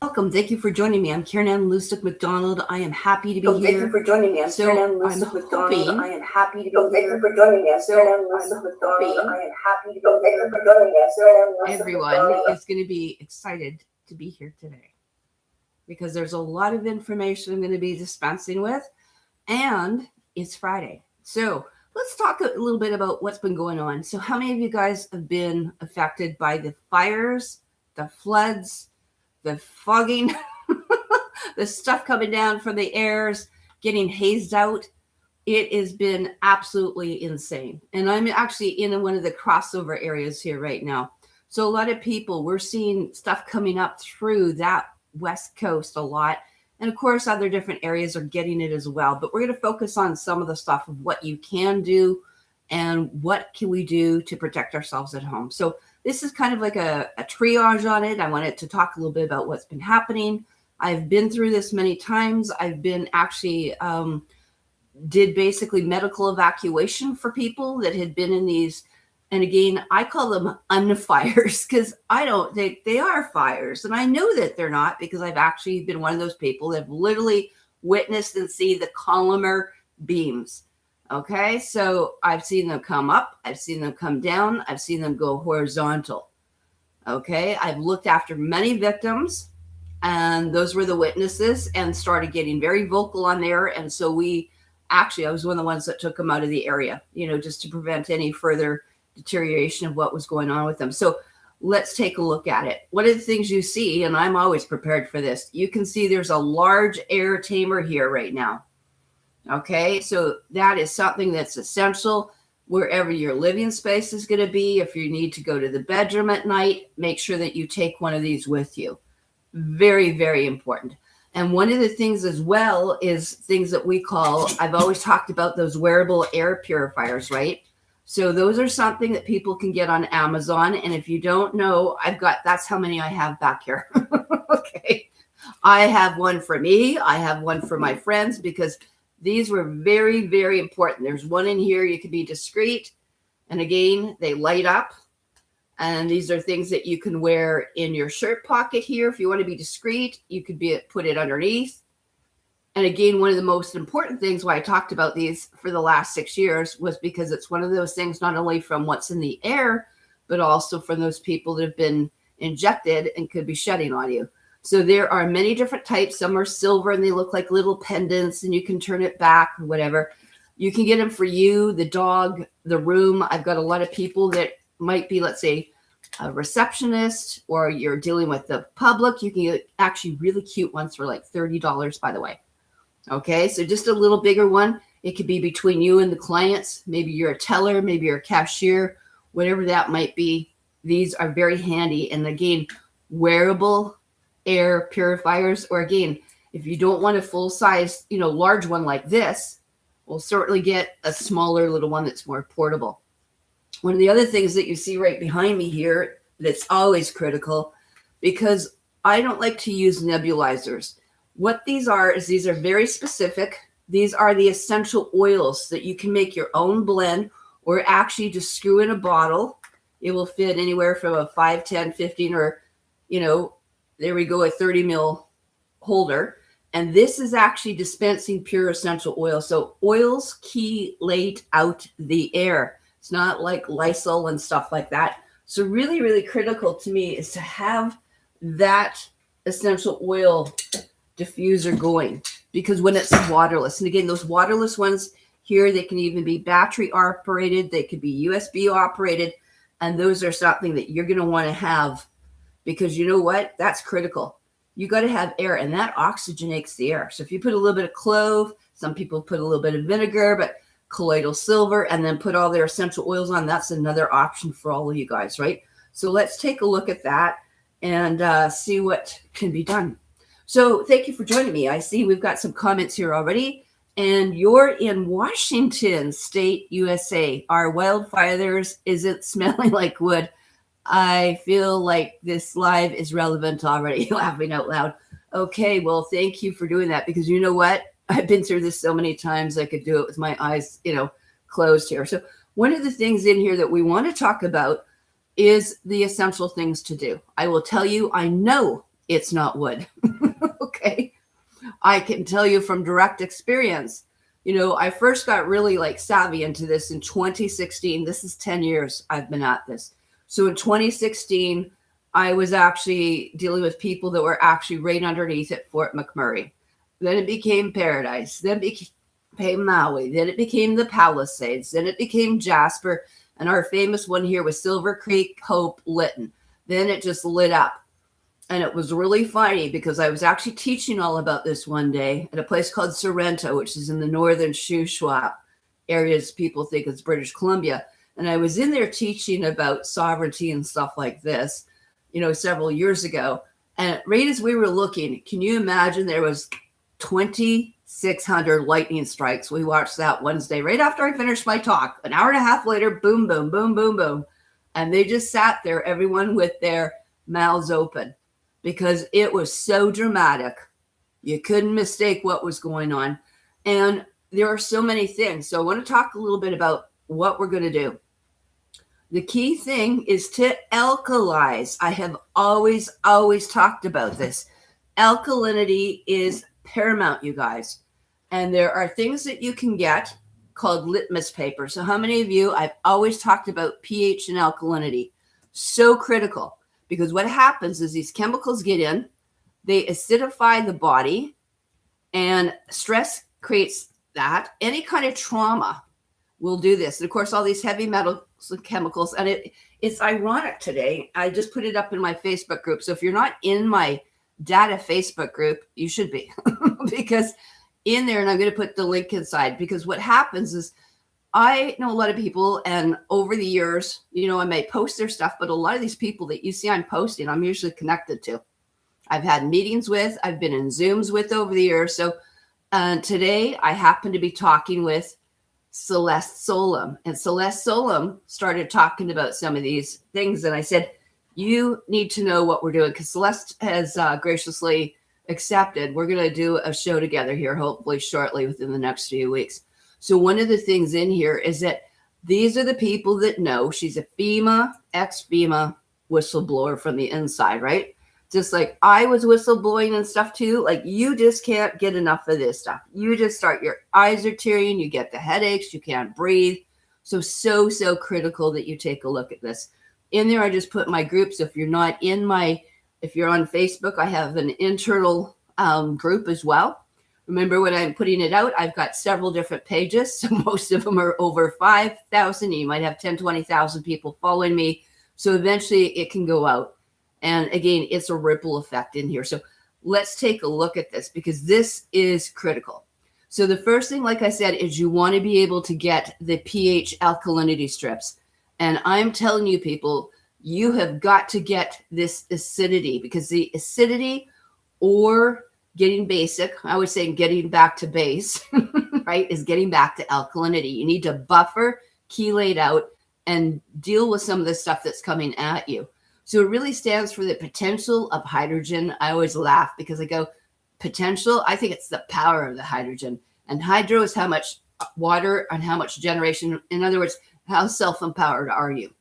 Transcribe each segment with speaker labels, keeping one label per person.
Speaker 1: Welcome. Thank you for joining me. I'm Karenann Macdonald. I am happy to be here.
Speaker 2: Thank you for joining me. I'm Karenann Macdonald. I am happy to be here. Thank you for joining me. I'm Karenann Macdonald. I am happy to be here. Thank you for joining me.
Speaker 1: Everyone is going to be excited to be here today because there's a lot of information I'm going to be dispensing with, and it's Friday. So let's talk a little bit about what's been going on. So how many of you guys have been affected by the fires, the floods, the fogging, the stuff coming down from the airs, getting hazed out? It has been absolutely insane. And I'm actually in one of the crossover areas here right now. So a lot of people, we're seeing stuff coming up through that West Coast a lot. And of course, other different areas are getting it as well. But we're going to focus on some of the stuff of what you can do and what can we do to protect ourselves at home. So this is kind of like a triage on it. I wanted to talk a little bit about what's been happening. I've been through this many times. I've been actually did basically medical evacuation for people that had been in these. And again, I call them unfires because I don't think they are fires. And I know that they're not because I've actually been one of those people that have literally witnessed and see the columnar beams. Okay, so I've seen them come up, I've seen them come down, I've seen them go horizontal. Okay, I've looked after many victims, and those were the witnesses, and started getting very vocal on there. And so I was one of the ones that took them out of the area, just to prevent any further deterioration of what was going on with them. So let's take a look at it. One of the things you see, and I'm always prepared for this, you can see there's a large air tamer here right now. Okay, so that is something that's essential wherever your living space is going to be. If you need to go to the bedroom at night, make sure that you take one of these with you. Very, very important. And one of the things as well is things that we call, I've always talked about those wearable air purifiers, right? So those are something that people can get on Amazon. And if you don't know, that's how many I have back here. Okay. I have one for me. I have one for my friends because these were very, very important. There's one in here. You can be discreet. And again, they light up. And these are things that you can wear in your shirt pocket here. If you want to be discreet, you could put it underneath. And again, one of the most important things why I talked about these for the last 6 years was because it's one of those things, not only from what's in the air, but also from those people that have been injected and could be shedding on you. So there are many different types. Some are silver and they look like little pendants and you can turn it back or whatever. You can get them for you, the dog, the room. I've got a lot of people that might be, let's say, a receptionist, or you're dealing with the public. You can get actually really cute ones for like $30, by the way. Okay, so just a little bigger one. It could be between you and the clients. Maybe you're a teller, maybe you're a cashier, whatever that might be. These are very handy. And again, wearable air purifiers, or again, if you don't want a full size, large one like this, we'll certainly get a smaller little one that's more portable. One of the other things that you see right behind me here that's always critical, because I don't like to use nebulizers. What these are is these are very specific. These are the essential oils that you can make your own blend, or actually just screw in a bottle. It will fit anywhere from a 5, 10, 15, or, there we go, a 30 ml holder. And this is actually dispensing pure essential oil. So oils chelate out the air. It's not like Lysol and stuff like that. So really, really critical to me is to have that essential oil diffuser going, because when it's waterless, and again, those waterless ones here, they can even be battery operated. They could be USB operated. And those are something that you're going to want to have, because you know what? That's critical. You got to have air, and that oxygenates the air. So if you put a little bit of clove, some people put a little bit of vinegar, but colloidal silver, and then put all their essential oils on, that's another option for all of you guys, right? So let's take a look at that and see what can be done. So thank you for joining me. I see we've got some comments here already. And you're in Washington State, USA. Our wildfires isn't smelling like wood. I feel like this live is relevant already. Laughing out loud. Okay, well, thank you for doing that, because you know what? I've been through this so many times. I could do it with my eyes, closed here. So one of the things in here that we want to talk about is the essential things to do. I will tell you, I know it's not wood. Okay. I can tell you from direct experience, I first got really like savvy into this in 2016. This is 10 years I've been at this. So in 2016, I was actually dealing with people that were actually right underneath at Fort McMurray. Then it became Paradise. Then it became Maui. Then it became the Palisades. Then it became Jasper. And our famous one here was Silver Creek, Hope, Lytton. Then it just lit up. And it was really funny because I was actually teaching all about this one day at a place called Sorrento, which is in the northern Shuswap areas. People think it's British Columbia. And I was in there teaching about sovereignty and stuff like this, several years ago. And right as we were looking, can you imagine there was 2,600 lightning strikes? We watched that Wednesday right after I finished my talk. An hour and a half later, boom, boom, boom, boom, boom. And they just sat there, everyone with their mouths open, because it was so dramatic. You couldn't mistake what was going on. And there are so many things. So I want to talk a little bit about what we're going to do. The key thing is to alkalize. I have always talked about this. Alkalinity is paramount, you guys. And there are things that you can get called litmus paper. So how many of you, I've always talked about pH and alkalinity. So critical. Because what happens is these chemicals get in, they acidify the body, and stress creates that. Any kind of trauma will do this. And of course, all these heavy metals and chemicals, and it's ironic today. I just put it up in my Facebook group. So if you're not in my data Facebook group, you should be, because in there, and I'm going to put the link inside, because what happens is I know a lot of people, and over the years, I may post their stuff, but a lot of these people that you see I'm posting, I'm usually connected to. I've had meetings with, I've been in Zooms with over the years. So today I happen to be talking with Celeste Solum, and Celeste Solum started talking about some of these things. And I said, you need to know what we're doing, because Celeste has graciously accepted. We're going to do a show together here, hopefully shortly within the next few weeks. So one of the things in here is that these are the people that know. She's a FEMA, ex-FEMA whistleblower from the inside, right? Just like I was whistleblowing and stuff too. Like, you just can't get enough of this stuff. You just start, your eyes are tearing, you get the headaches, you can't breathe. So critical that you take a look at this. In there, I just put my groups. If you're not if you're on Facebook, I have an internal group as well. Remember, when I'm putting it out, I've got several different pages. So most of them are over 5,000. You might have 10, 20,000 people following me. So eventually it can go out. And again, it's a ripple effect in here. So let's take a look at this, because this is critical. So the first thing, like I said, is you want to be able to get the pH alkalinity strips. And I'm telling you, people, you have got to get this acidity, because the acidity, or getting basic, I was saying getting back to base, right, is getting back to alkalinity. You need to buffer, chelate out, and deal with some of the stuff that's coming at you. So it really stands for the potential of hydrogen. I always laugh because I go, potential, I think it's the power of the hydrogen. And hydro is how much water and how much generation. In other words, how self-empowered are you?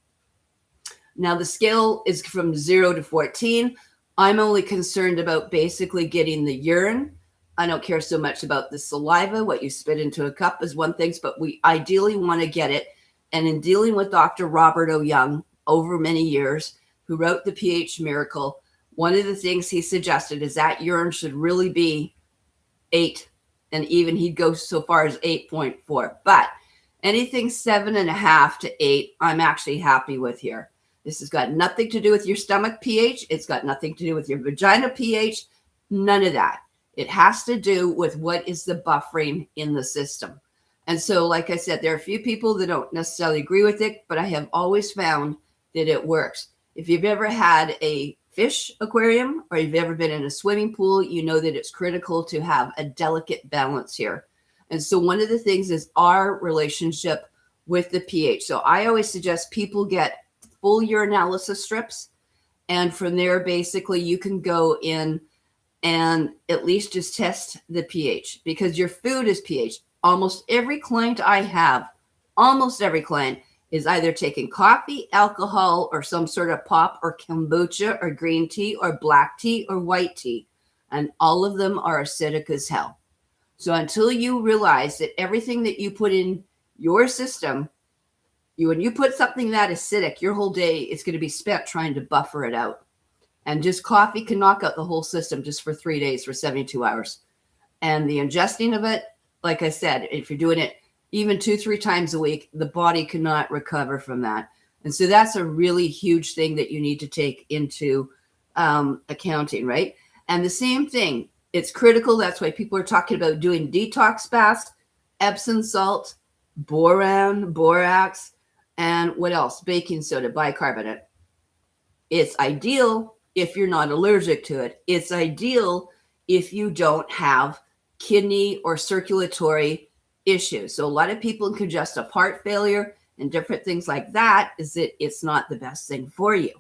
Speaker 1: Now, the scale is from 0 to 14. I'm only concerned about basically getting the urine. I don't care so much about the saliva. What you spit into a cup is one thing, but we ideally want to get it. And in dealing with Dr. Robert O. Young over many years, who wrote the pH Miracle, one of the things he suggested is that urine should really be 8. And even he'd go so far as 8.4. But anything 7.5 to 8, I'm actually happy with here. This has got nothing to do with your stomach pH. It's got nothing to do with your vagina pH. None of that. It has to do with what is the buffering in the system. And so, like I said, there are a few people that don't necessarily agree with it, but I have always found that it works. If you've ever had a fish aquarium, or you've ever been in a swimming pool, you know that it's critical to have a delicate balance here. And so one of the things is our relationship with the pH. So I always suggest people get full urinalysis strips. And from there, basically, you can go in and at least just test the pH, because your food is pH. Almost every client I have, almost every client is either taking coffee, alcohol, or some sort of pop or kombucha or green tea or black tea or white tea. And all of them are acidic as hell. So until you realize that everything that you put in your system, when you put something that acidic, your whole day is going to be spent trying to buffer it out. And just coffee can knock out the whole system just for 3 days, for 72 hours. And the ingesting of it, like I said, if you're doing it even 2-3 times a week, the body cannot recover from that. And so that's a really huge thing that you need to take into accounting, right? And the same thing, it's critical. That's why people are talking about doing detox fast, Epsom salt, boron, borax, and what else? Baking soda, bicarbonate. It's ideal if you're not allergic to it. It's ideal if you don't have kidney or circulatory issues. So a lot of people in congestive heart failure and different things like that is that it's not the best thing for you.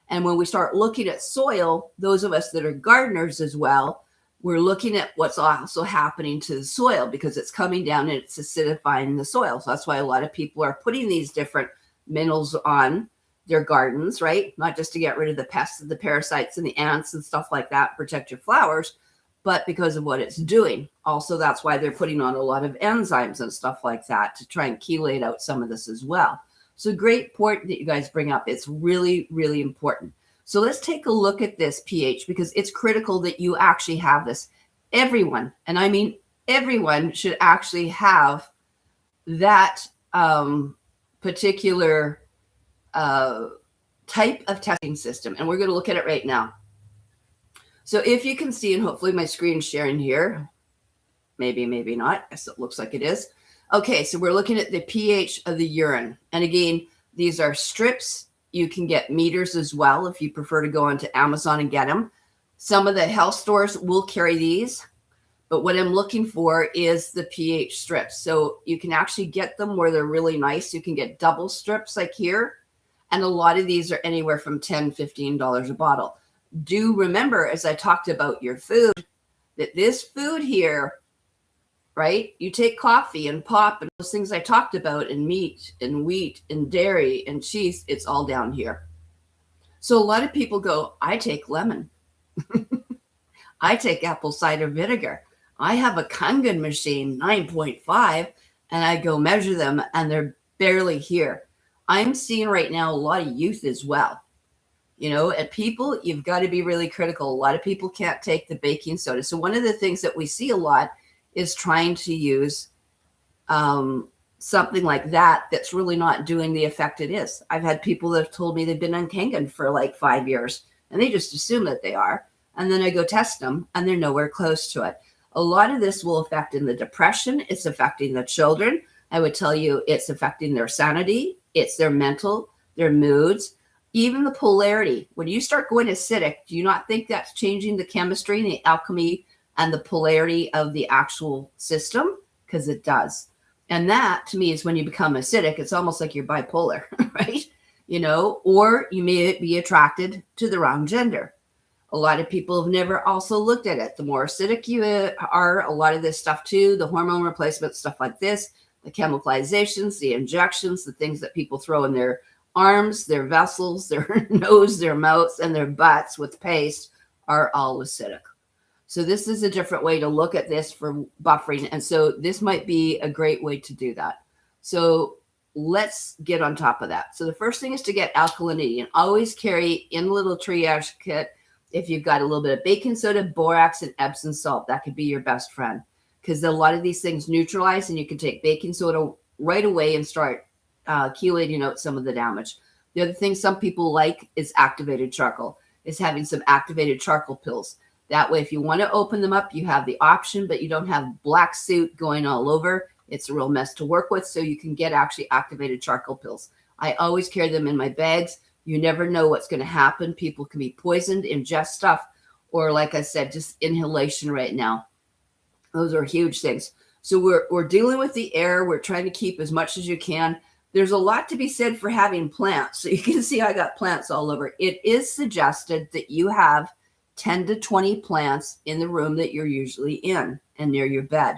Speaker 1: And when we start looking at soil, those of us that are gardeners as well, we're looking at what's also happening to the soil because it's coming down and it's acidifying the soil. So that's why a lot of people are putting these different minerals on their gardens, right? Not just to get rid of the pests and the parasites and the ants and stuff like that, protect your flowers, but because of what it's doing. Also, that's why they're putting on a lot of enzymes and stuff like that to try and chelate out some of this as well. So great point that you guys bring up. It's really, really important. So let's take a look at this pH because it's critical that you actually have this. Everyone, and I mean everyone, should actually have that particular type of testing system. And we're going to look at it right now. So if you can see, and hopefully my screen's sharing here, maybe not. Yes, it looks like it is. Okay, so we're looking at the pH of the urine. And again, these are strips. You can get meters as well if you prefer to go onto Amazon and get them. Some of the health stores will carry these, but what I'm looking for is the pH strips. So you can actually get them where they're really nice. You can get double strips like here. And a lot of these are anywhere from $10, $15 a bottle. Do remember, as I talked about your food, that this food here, right? You take coffee and pop and those things I talked about, and meat and wheat and dairy and cheese, it's all down here. So a lot of people go, I take lemon. I take apple cider vinegar. I have a Kangen machine, 9.5, and I go measure them and they're barely here. I'm seeing right now a lot of youth as well. You know, and people, you've got to be really critical. A lot of people can't take the baking soda. So one of the things that we see a lot is trying to use something like that that's really not doing the effect it is. I've had people that have told me they've been on Kangen for like 5 years, and they just assume that they are. And then I go test them, and they're nowhere close to it. A lot of this will affect in the depression. It's affecting the children. I would tell you it's affecting their sanity. It's their mental, their moods. Even the polarity. When you start going acidic, do you not think that's changing the chemistry and the alchemy and the polarity of the actual system? Because it does. And that, to me, is when you become acidic. It's almost like you're bipolar, right? You know, or you may be attracted to the wrong gender. A lot of people have never also looked at it. The more acidic you are, a lot of this stuff too, the hormone replacement, stuff like this, the chemicalizations, the injections, the things that people throw in their arms, their vessels, their nose, their mouths, and their butts with paste are all acidic. So this is a different way to look at this for buffering. And so this might be a great way to do that. So let's get on top of that. So the first thing is to get alkalinity, and always carry in a little triage kit. If you've got a little bit of baking soda, borax, and Epsom salt, that could be your best friend, because a lot of these things neutralize, and you can take baking soda right away and start chelating out some of the damage. The other thing some people like is activated charcoal, is having some activated charcoal pills. That way, if you want to open them up, you have the option, but you don't have black soot going all over. It's a real mess to work with. So you can get actually activated charcoal pills. I always carry them in my bags. You never know what's going to happen. People can be poisoned, ingest stuff, or like I said, just inhalation right now. Those are huge things. So we're dealing with the air. We're trying to keep as much as you can. There's a lot to be said for having plants. So you can see I got plants all over. It is suggested that you have 10 to 20 plants in the room that you're usually in and near your bed.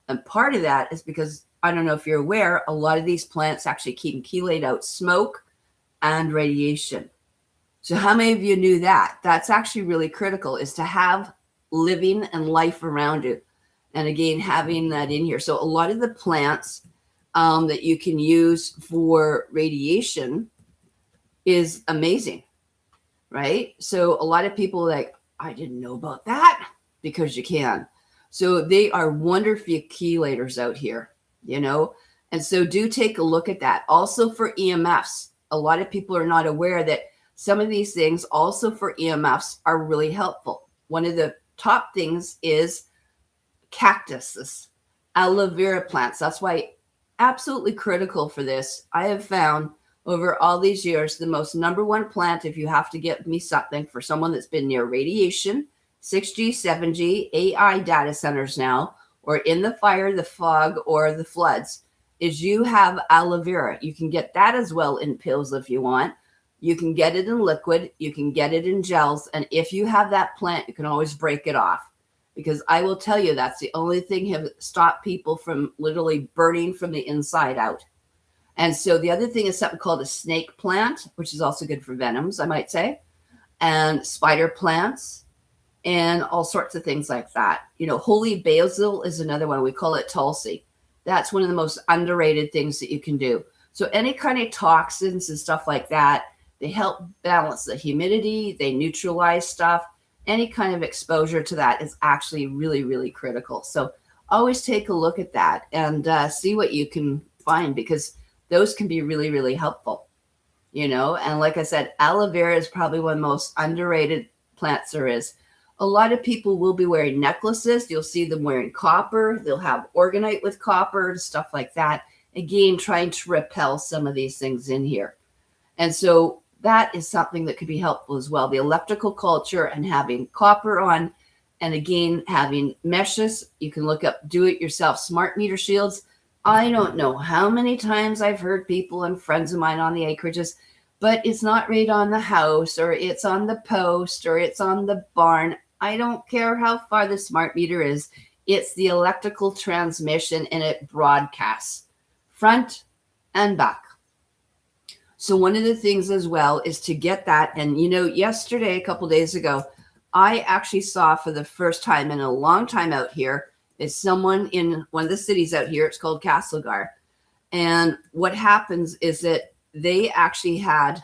Speaker 1: And part of that is because I don't know if you're aware, a lot of these plants actually can chelate out smoke and radiation. So how many of you knew that? That's actually really critical, is to have living and life around you. And again, having that in here. So a lot of the plants that you can use for radiation is amazing, right? So a lot of people are like, I didn't know about that, because you can. So they are wonderful chelators out here, you know? And so do take a look at that. Also for EMFs, a lot of people are not aware that some of these things also for EMFs are really helpful. One of the top things is cactuses, aloe vera plants. That's why absolutely critical for this. I have found over all these years, the most number one plant, if you have to get me something for someone that's been near radiation, 6G, 7G, AI data centers now, or in the fire, the fog, or the floods, is you have aloe vera. You can get that as well in pills if you want. You can get it in liquid. You can get it in gels. And if you have that plant, you can always break it off. Because I will tell you, that's the only thing have stopped people from literally burning from the inside out. And so the other thing is something called a snake plant, which is also good for venoms, I might say, and spider plants, and all sorts of things like that. You know, holy basil is another one. We call it Tulsi. That's one of the most underrated things that you can do. So any kind of toxins and stuff like that, they help balance the humidity. They neutralize stuff. Any kind of exposure to that is actually really, really critical. So always take a look at that and see what you can find, because those can be really, really helpful, you know. And like I said, aloe vera is probably one of the most underrated plants there is. A lot of people will be wearing necklaces. You'll see them wearing copper. They'll have organite with copper, stuff like that. Again, trying to repel some of these things in here. And so that is something that could be helpful as well. The electrical culture and having copper on, and again, having meshes. You can look up do-it-yourself smart meter shields. I don't know how many times I've heard people and friends of mine on the acreages, but it's not right on the house, or it's on the post, or it's on the barn. I don't care how far the smart meter is. It's the electrical transmission, and it broadcasts front and back. So one of the things as well is to get that. And, you know, yesterday, a couple days ago, I actually saw for the first time in a long time out here is someone in one of the cities out here. It's called Castlegar. And what happens is that they actually had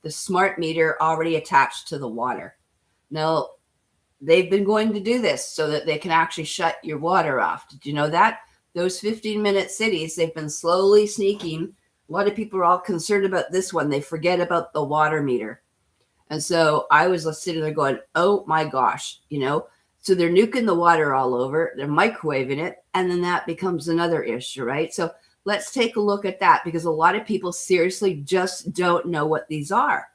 Speaker 1: the smart meter already attached to the water. Now, they've been going to do this so that they can actually shut your water off. Did you know that? Those 15-minute cities, they've been slowly sneaking. A lot of people are all concerned about this one. They forget about the water meter. And so I was sitting there going, oh my gosh, you know. So they're nuking the water all over. They're microwaving it. And then that becomes another issue, right? So let's take a look at that, because a lot of people seriously just don't know what these are.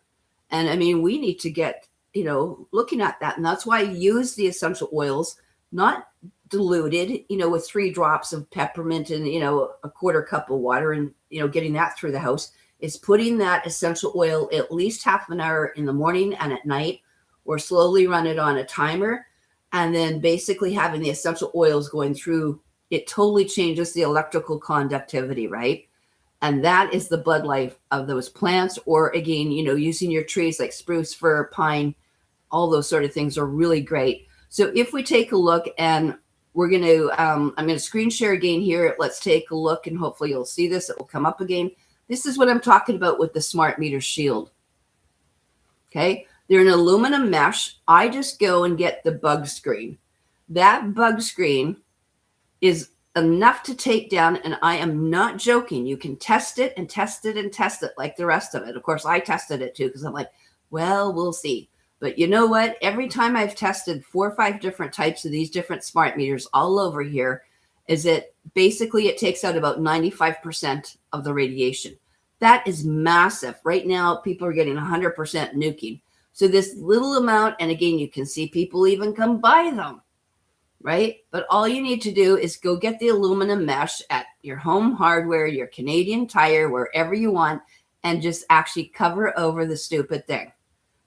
Speaker 1: And I mean, we need to get, you know, looking at that. And that's why I use the essential oils, not diluted, you know, with 3 drops of peppermint and, you know, a quarter cup of water, and, you know, getting that through the house. Is putting that essential oil at least half an hour in the morning and at night, or slowly run it on a timer. And then basically having the essential oils going through, it totally changes the electrical conductivity, right? And that is the blood life of those plants. Or again, you know, using your trees like spruce, fir, pine, all those sort of things are really great. So if we take a look, and we're going to, I'm going to screen share again here. Let's take a look, and hopefully you'll see this. It will come up again. This is what I'm talking about with the smart meter shield. Okay. They're an aluminum mesh. I just go and get the bug screen. That bug screen is enough to take down, and I am not joking. You can test it and test it and test it like the rest of it. Of course, I tested it too, because I'm like, well, we'll see. But you know what? Every time I've tested 4 or 5 different types of these different smart meters all over here, is that basically it takes out about 95% of the radiation. That is massive. Right now, people are getting 100% nuking. So this little amount, and again, you can see people even come by them, right? But all you need to do is go get the aluminum mesh at your Home Hardware, your Canadian Tire, wherever you want, and just actually cover over the stupid thing.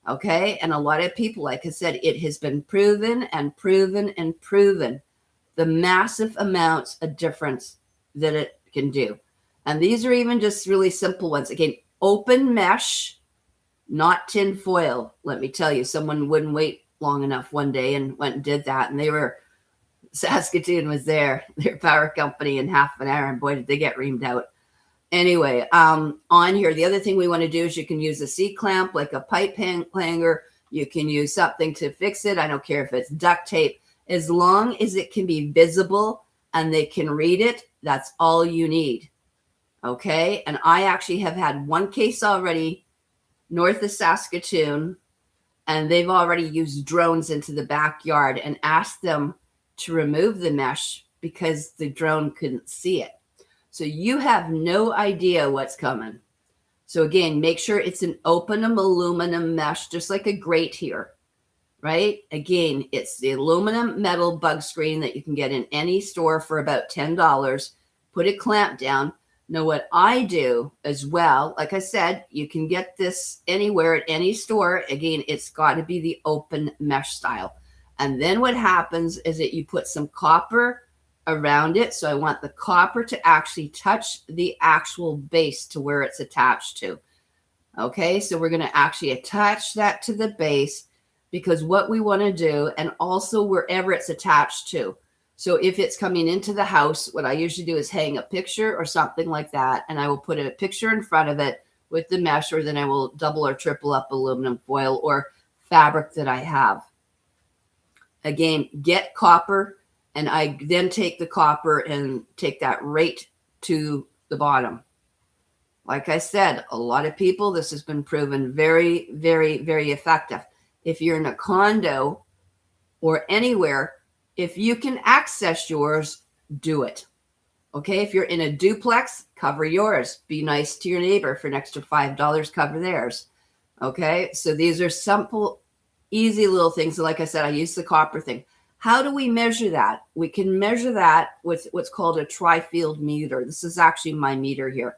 Speaker 1: Okay. And a lot of people, like I said, it has been proven and proven and proven the massive amounts of difference that it can do. And these are even just really simple ones. Again, open mesh, not tin foil. Let me tell you, someone wouldn't wait long enough one day and went and did that. And Saskatoon was there, their power company, in half an hour. And boy, did they get reamed out. Anyway, on here, the other thing we want to do is you can use a C-clamp, like a pipe hanger. You can use something to fix it. I don't care if it's duct tape. As long as it can be visible and they can read it, that's all you need. Okay? And I actually have had one case already north of Saskatoon, and they've already used drones into the backyard and asked them to remove the mesh because the drone couldn't see it. So you have no idea what's coming. So again, make sure it's an open aluminum mesh, just like a grate here, right? Again, it's the aluminum metal bug screen that you can get in any store for about $10. Put a clamp down. Now, what I do as well, like I said, you can get this anywhere at any store. Again, it's got to be the open mesh style. And then what happens is that you put some copper around it. So I want the copper to actually touch the actual base to where it's attached to. Okay, so we're going to actually attach that to the base, because what we want to do, and also wherever it's attached to. So if it's coming into the house, what I usually do is hang a picture or something like that, and I will put a picture in front of it with the mesh, or then I will double or triple up aluminum foil or fabric that I have. Again, get copper, and I then take the copper and take that right to the bottom. Like I said, a lot of people, this has been proven very, very, very effective. If you're in a condo or anywhere, if you can access yours, do it. Okay, if you're in a duplex, cover yours. Be nice to your neighbor. For an extra $5, cover theirs. Okay, so these are simple, easy little things. So like I said, I use the copper thing. How do we measure that? We can measure that with what's called a tri-field meter. This is actually my meter here.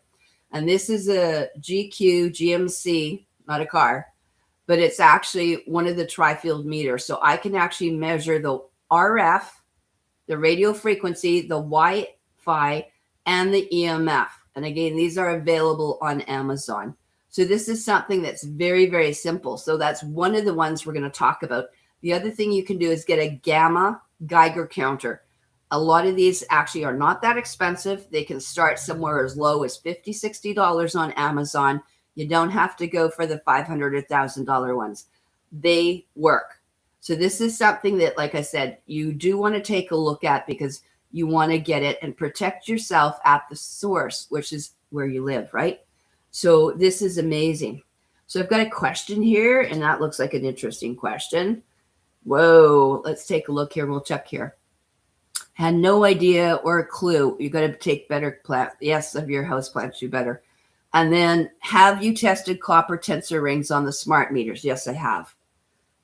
Speaker 1: And this is a GQ GMC, not a car, but it's actually one of the tri-field meters. So I can actually measure the RF, the radio frequency, the Wi-Fi, and the EMF. And again, these are available on Amazon. So this is something that's very, very simple. So that's one of the ones we're going to talk about. The other thing you can do is get a gamma Geiger counter. A lot of these actually are not that expensive. They can start somewhere as low as $50, $60 on Amazon. You don't have to go for the $500 or $1,000 ones. They work. So this is something that, like I said, you do want to take a look at, because you want to get it and protect yourself at the source, which is where you live, right? So this is amazing. So I've got a question here, and that looks like an interesting question. Whoa, let's take a look here. We'll check here. Had no idea or a clue. You got to take better plants. Yes, of your house plants, you better. And then, have you tested copper tensor rings on the smart meters? Yes, I have.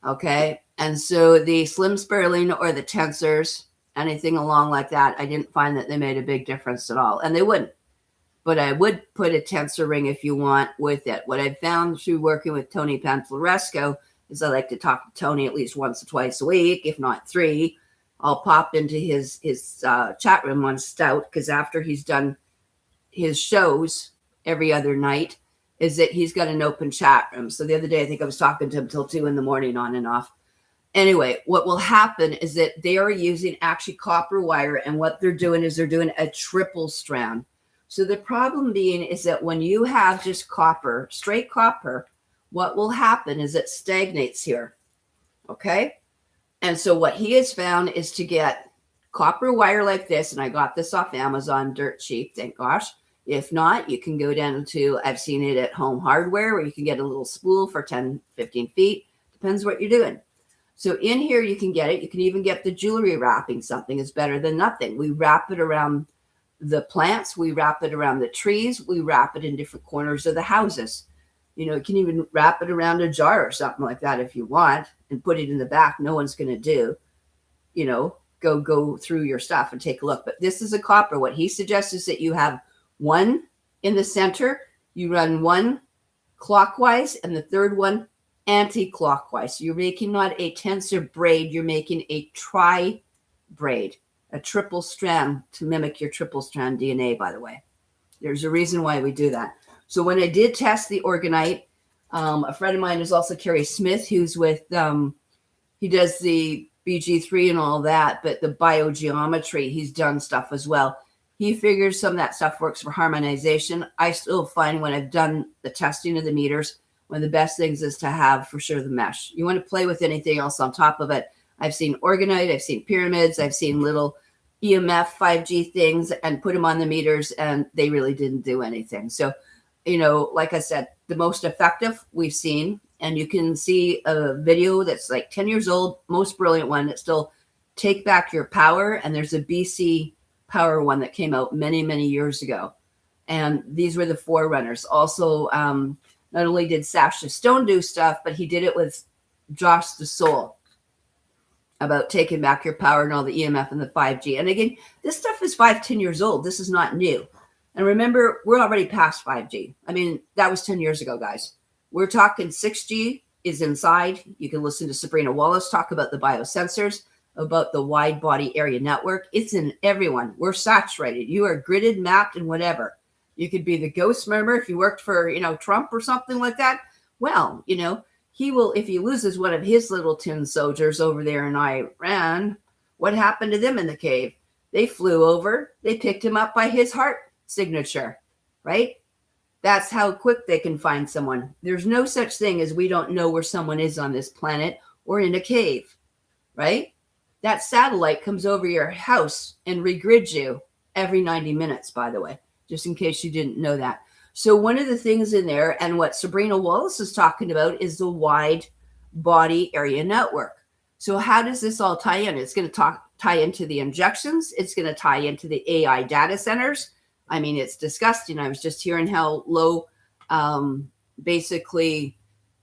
Speaker 1: Okay. And so the slim spiraling or the tensors, anything along like that, I didn't find that they made a big difference at all. And they wouldn't. But I would put a tensor ring if you want with it. What I found through working with Tony Pantalleresco is I like to talk to Tony at least once or twice a week, if not 3. I'll pop into his chat room on Stout, because after he's done his shows every other night, is that he's got an open chat room. So the other day, I think I was talking to him till 2 a.m. on and off. Anyway, what will happen is that they are using actually copper wire, and what they're doing is they're doing a triple strand. So the problem being is that when you have just copper, straight copper, what will happen is it stagnates here. Okay. And so what he has found is to get copper wire like this, and I got this off Amazon, dirt cheap, thank gosh. If not, you can go down to, I've seen it at Home Hardware, where you can get a little spool for 10, 15 feet. Depends what you're doing. So in here, you can get it. You can even get the jewelry wrapping. Something is better than nothing. We wrap it around the plants. We wrap it around the trees. We wrap it in different corners of the houses. You know, you can even wrap it around a jar or something like that if you want, and put it in the back. No one's going to do, you know, go through your stuff and take a look. But this is a copper. What he suggests is that you have one in the center. You run one clockwise and the third one anti-clockwise. So you're making not a tensor braid. You're making a tri braid. a triple strand to mimic your triple strand DNA, by the way. There's a reason why we do that. So when I did test the orgonite, a friend of mine is also Kerry Smith, who's with, he does the BG3 and all that, but the biogeometry, he's done stuff as well. He figures some of that stuff works for harmonization. I still find when I've done the testing of the meters, one of the best things is to have for sure the mesh. You want to play with anything else on top of it. I've seen orgonite, I've seen pyramids, I've seen little EMF 5G things and put them on the meters, and they really didn't do anything. So, you know, like I said, the most effective we've seen, and you can see a video that's like 10 years old, most brilliant one that still take back your power. And there's a BC power one that came out many, many years ago. And these were the forerunners. Also, not only did Sasha Stone do stuff, but he did it with Josh the Soul about taking back your power and all the EMF and the 5G. And again, this stuff is 5-10 years old. This is not new. And remember, we're already past 5G. I mean, that was 10 years ago, guys. We're talking 6G is inside. You can listen to Sabrina Wallace talk about the biosensors, about the wide body area network. It's in everyone. We're saturated. You are gridded, mapped, and whatever. You could be the ghost murmur if you worked for, you know, Trump or something like that. Well, you know, he will, if he loses one of his little tin soldiers over there in Iran, what happened to them in the cave? They flew over. They picked him up by his heart signature, right? That's how quick they can find someone. There's no such thing as we don't know where someone is on this planet or in a cave, right? That satellite comes over your house and regrids you every 90 minutes, by the way, just in case you didn't know that. So one of the things in there, and what Sabrina Wallace is talking about, is the wide body area network. So how does this all tie in? It's going to tie into the injections. It's going to tie into the AI data centers. I mean, it's disgusting. I was just hearing how low basically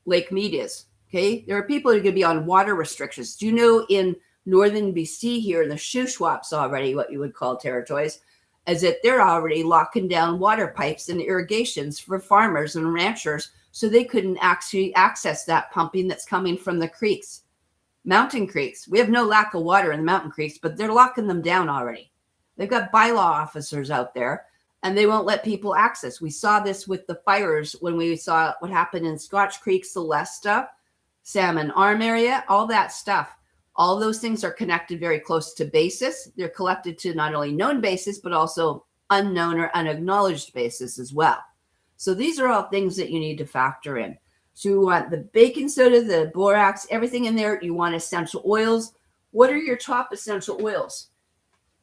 Speaker 1: Lake Mead is. Okay. There are people who are going to be on water restrictions. Do you know in northern BC here, the Shuswaps already, what you would call territories, is that they're already locking down water pipes and irrigations for farmers and ranchers so they couldn't actually access that pumping that's coming from the creeks, mountain creeks. We have no lack of water in the mountain creeks, but they're locking them down already. They've got bylaw officers out there, and they won't let people access. We saw this with the fires when we saw what happened in Scotch Creek, Celesta, Salmon Arm area, all that stuff. All those things are connected very close to basis. They're collected to not only known basis, but also unknown or unacknowledged basis as well. So these are all things that you need to factor in. So you want the baking soda, the borax, everything in there. You want essential oils. What are your top essential oils?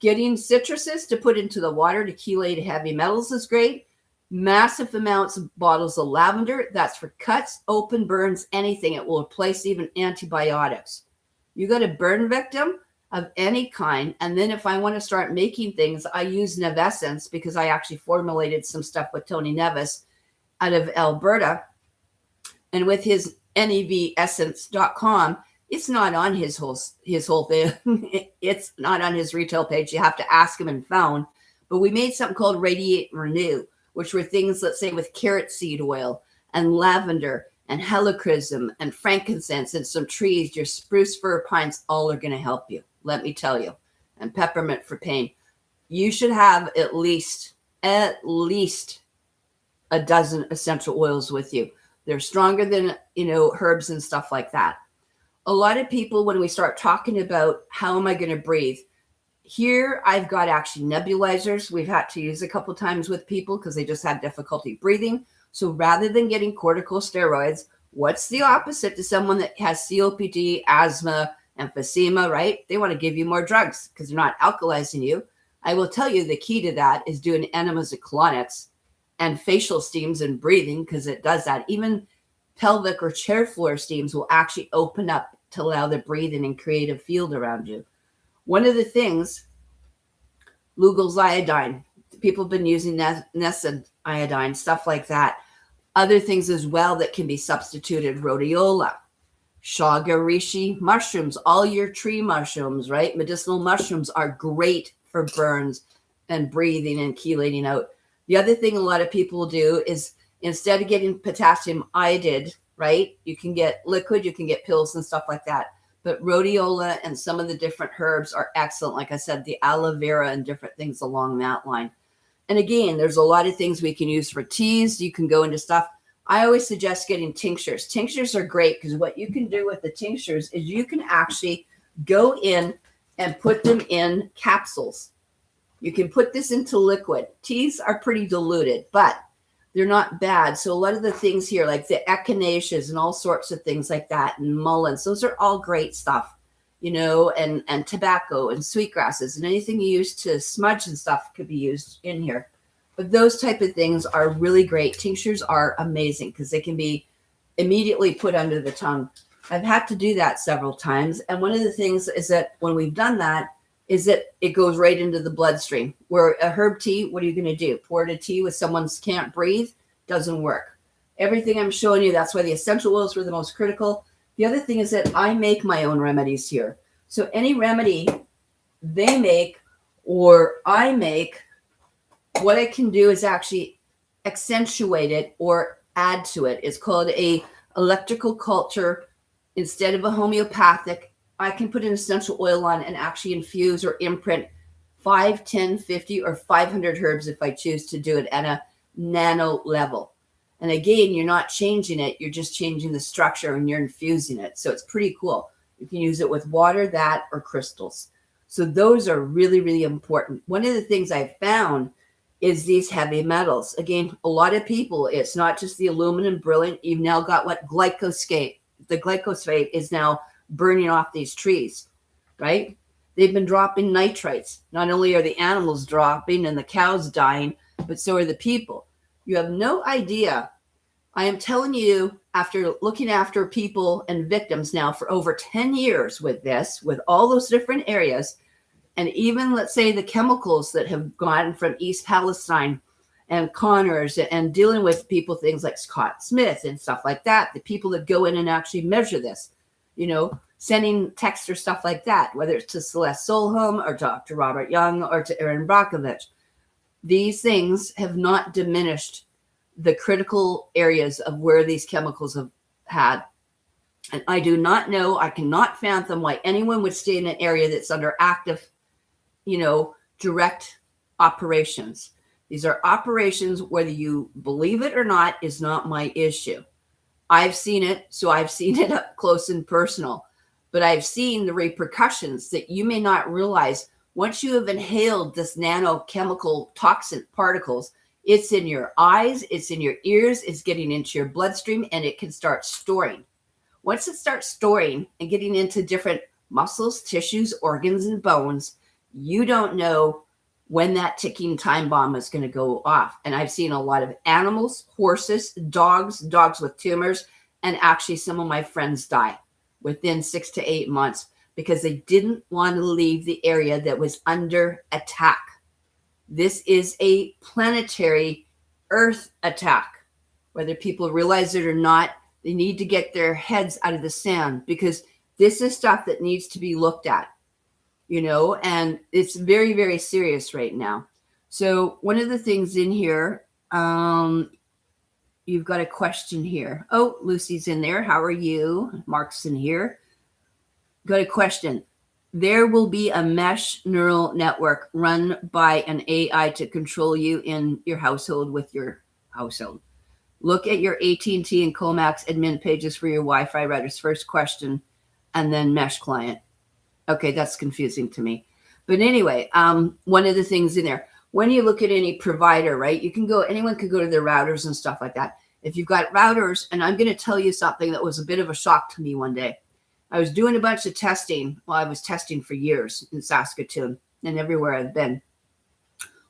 Speaker 1: Getting citruses to put into the water to chelate heavy metals is great. Massive amounts of bottles of lavender. That's for cuts, open burns, anything. It will replace even antibiotics. You got a burn victim of any kind. And then if I want to start making things, I use Nevessence because I actually formulated some stuff with Tony Nevis out of Alberta. And with his nevessence.com, it's not on his whole thing. It's not on his retail page. You have to ask him and phone. But we made something called Radiate and Renew, which were things, let's say, with carrot seed oil and lavender and helichrysum and frankincense and some trees. Your spruce, fir, pines, all are going to help you, let me tell you. And peppermint for pain. You should have at least a dozen essential oils with you. They're stronger than, herbs and stuff like that. A lot of people, when we start talking about how am I going to breathe, here I've got actually nebulizers we've had to use a couple times with people because they just had difficulty breathing. So rather than getting corticosteroids, what's the opposite to someone that has COPD, asthma, emphysema, right? They want to give you more drugs because they're not alkalizing you. I will tell you the key to that is doing enemas of colonics and facial steams and breathing because it does that. Even pelvic or chair floor steams will actually open up to allow the breathing and create a field around you. One of the things, Lugol's iodine, people have been using Nessun iodine, stuff like that. Other things as well that can be substituted, rhodiola, shagarishi mushrooms, all your tree mushrooms, right? Medicinal mushrooms are great for burns and breathing and chelating out. The other thing a lot of people do is instead of getting potassium iodide, right? You can get liquid, you can get pills and stuff like that. but rhodiola and some of the different herbs are excellent. Like I said, the aloe vera and different things along that line. And again, there's a lot of things we can use for teas. You can go into stuff. I always suggest getting tinctures. Tinctures are great because what you can do with the tinctures is you can actually go in and put them in capsules. You can put this into liquid. Teas are pretty diluted, but they're not bad. So a lot of the things here, like the echinaceas and all sorts of things like that, and mullins, those are all great stuff, you know, and tobacco and sweetgrasses and anything you use to smudge and stuff could be used in here. But those type of things are really great. Tinctures are amazing because they can be immediately put under the tongue. I've had to do that several times. And one of the things is that when we've done that, is that it goes right into the bloodstream. Where a herb tea, what are you going to do? Pour it a tea with someone's can't breathe? Doesn't work. Everything I'm showing you, that's why the essential oils were the most critical. The other thing is that I make my own remedies here. So any remedy they make or I make, what I can do is actually accentuate it or add to it. It's called a electrical culture instead of a homeopathic. I can put an essential oil on and actually infuse or imprint 5, 10, 50, or 500 herbs if I choose to do it at a nano level. And again, you're not changing it. You're just changing the structure and you're infusing it. So it's pretty cool. You can use it with water, that, or crystals. So those are really, really important. One of the things I found is these heavy metals. Again, a lot of people, it's not just the aluminum, beryllium. You've now got what glyphosate. The glyphosate is now burning off these trees, right? They've been dropping nitrites. Not only are the animals dropping and the cows dying, but so are the people. You have no idea. I am telling you, after looking after people and victims now for over 10 years with this, with all those different areas, and even let's say the chemicals that have gone from East Palestine and Connors and dealing with people, things like Scott Smith and stuff like that, the people that go in and actually measure this, you know, sending text or stuff like that, whether it's to Celeste Solholm or Dr. Robert Young or to Erin Brockovich. These things have not diminished the critical areas of where these chemicals have had. And I do not know, I cannot fathom why anyone would stay in an area that's under active, you know, direct operations. These are operations, whether you believe it or not, is not my issue. I've seen it, so I've seen it up close and personal. But I've seen the repercussions that you may not realize. Once you have inhaled this nanochemical toxin particles, it's in your eyes, it's in your ears, it's getting into your bloodstream, and it can start storing. Once it starts storing and getting into different muscles, tissues, organs, and bones, you don't know when that ticking time bomb is going to go off. And I've seen a lot of animals, horses, dogs with tumors, and actually some of my friends die within 6 to 8 months because they didn't want to leave the area that was under attack. This is a planetary Earth attack. Whether people realize it or not, they need to get their heads out of the sand because this is stuff that needs to be looked at. You know, and it's very, very serious right now. So one of the things in here, you've got a question here. Oh, Lucy's in there. How are you? Mark's in here. Got a question. There will be a mesh neural network run by an AI to control you in your household with your household. Look at your AT&T and Comax admin pages for your Wi-Fi routers. First question, and then mesh client. Okay, that's confusing to me. But anyway, one of the things in there, when you look at any provider, right, you can go, anyone could go to their routers and stuff like that. If you've got routers, and I'm going to tell you something that was a bit of a shock to me one day. I was doing a bunch of testing. Well, I was testing for years in Saskatoon and everywhere I've been.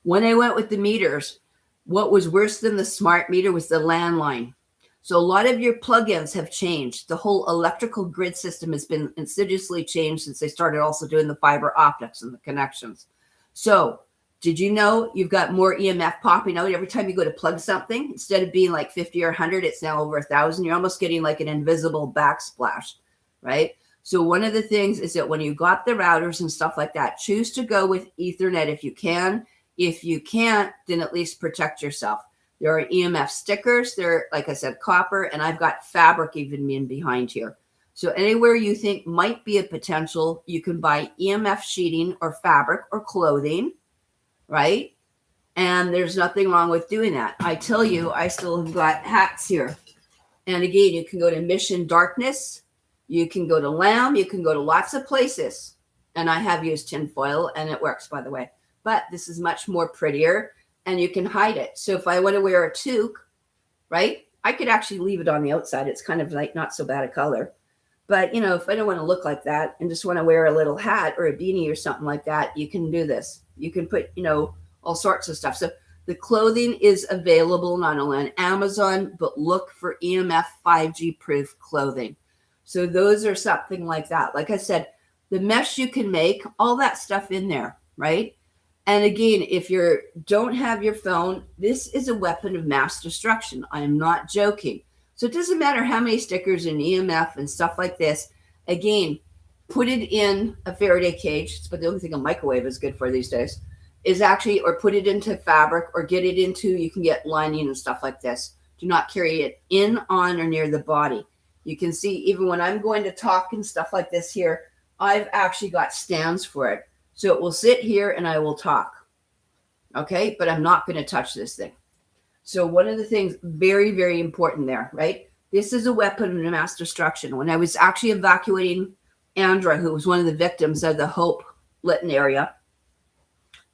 Speaker 1: When I went with the meters, what was worse than the smart meter was the landline. So a lot of your plugins have changed. The whole electrical grid system has been insidiously changed since they started also doing the fiber optics and the connections. So did you know you've got more EMF popping out every time you go to plug something? Instead of being like 50 or 100, it's now over 1,000. You're almost getting like an invisible backsplash, right? So one of the things is that when you got the routers and stuff like that, choose to go with Ethernet if you can. If you can't, then at least protect yourself. There are EMF stickers. They're, like I said, copper, and I've got fabric even in behind here. So anywhere you think might be a potential, you can buy EMF sheeting or fabric or clothing, right? And there's nothing wrong with doing that. I tell you, I still have got hats here. And again, you can go to Mission Darkness. You can go to Lamb. You can go to lots of places. And I have used tinfoil, and it works, by the way. But this is much more prettier, and you can hide it. So if I want to wear a toque, right, I could actually leave it on the outside. It's kind of like not so bad a color. But, you know, if I don't want to look like that and just want to wear a little hat or a beanie or something like that, you can do this. You can put, you know, all sorts of stuff. So the clothing is available not only on Amazon, but look for EMF 5G proof clothing. So those are something like that. Like I said, the mesh you can make, all that stuff in there, right? And again, if you don't have your phone, this is a weapon of mass destruction. I am not joking. So it doesn't matter how many stickers and EMF and stuff like this. Again, put it in a Faraday cage. But the only thing a microwave is good for these days is actually, or put it into fabric or get it into, you can get lining and stuff like this. Do not carry it in, on, or near the body. You can see even when I'm going to talk and stuff like this here, I've actually got stands for it. So it will sit here and I will talk. Okay, but I'm not going to touch this thing. So one of the things very, very important there, right? This is a weapon of mass destruction. When I was actually evacuating Andra, who was one of the victims of the Hope Lytton area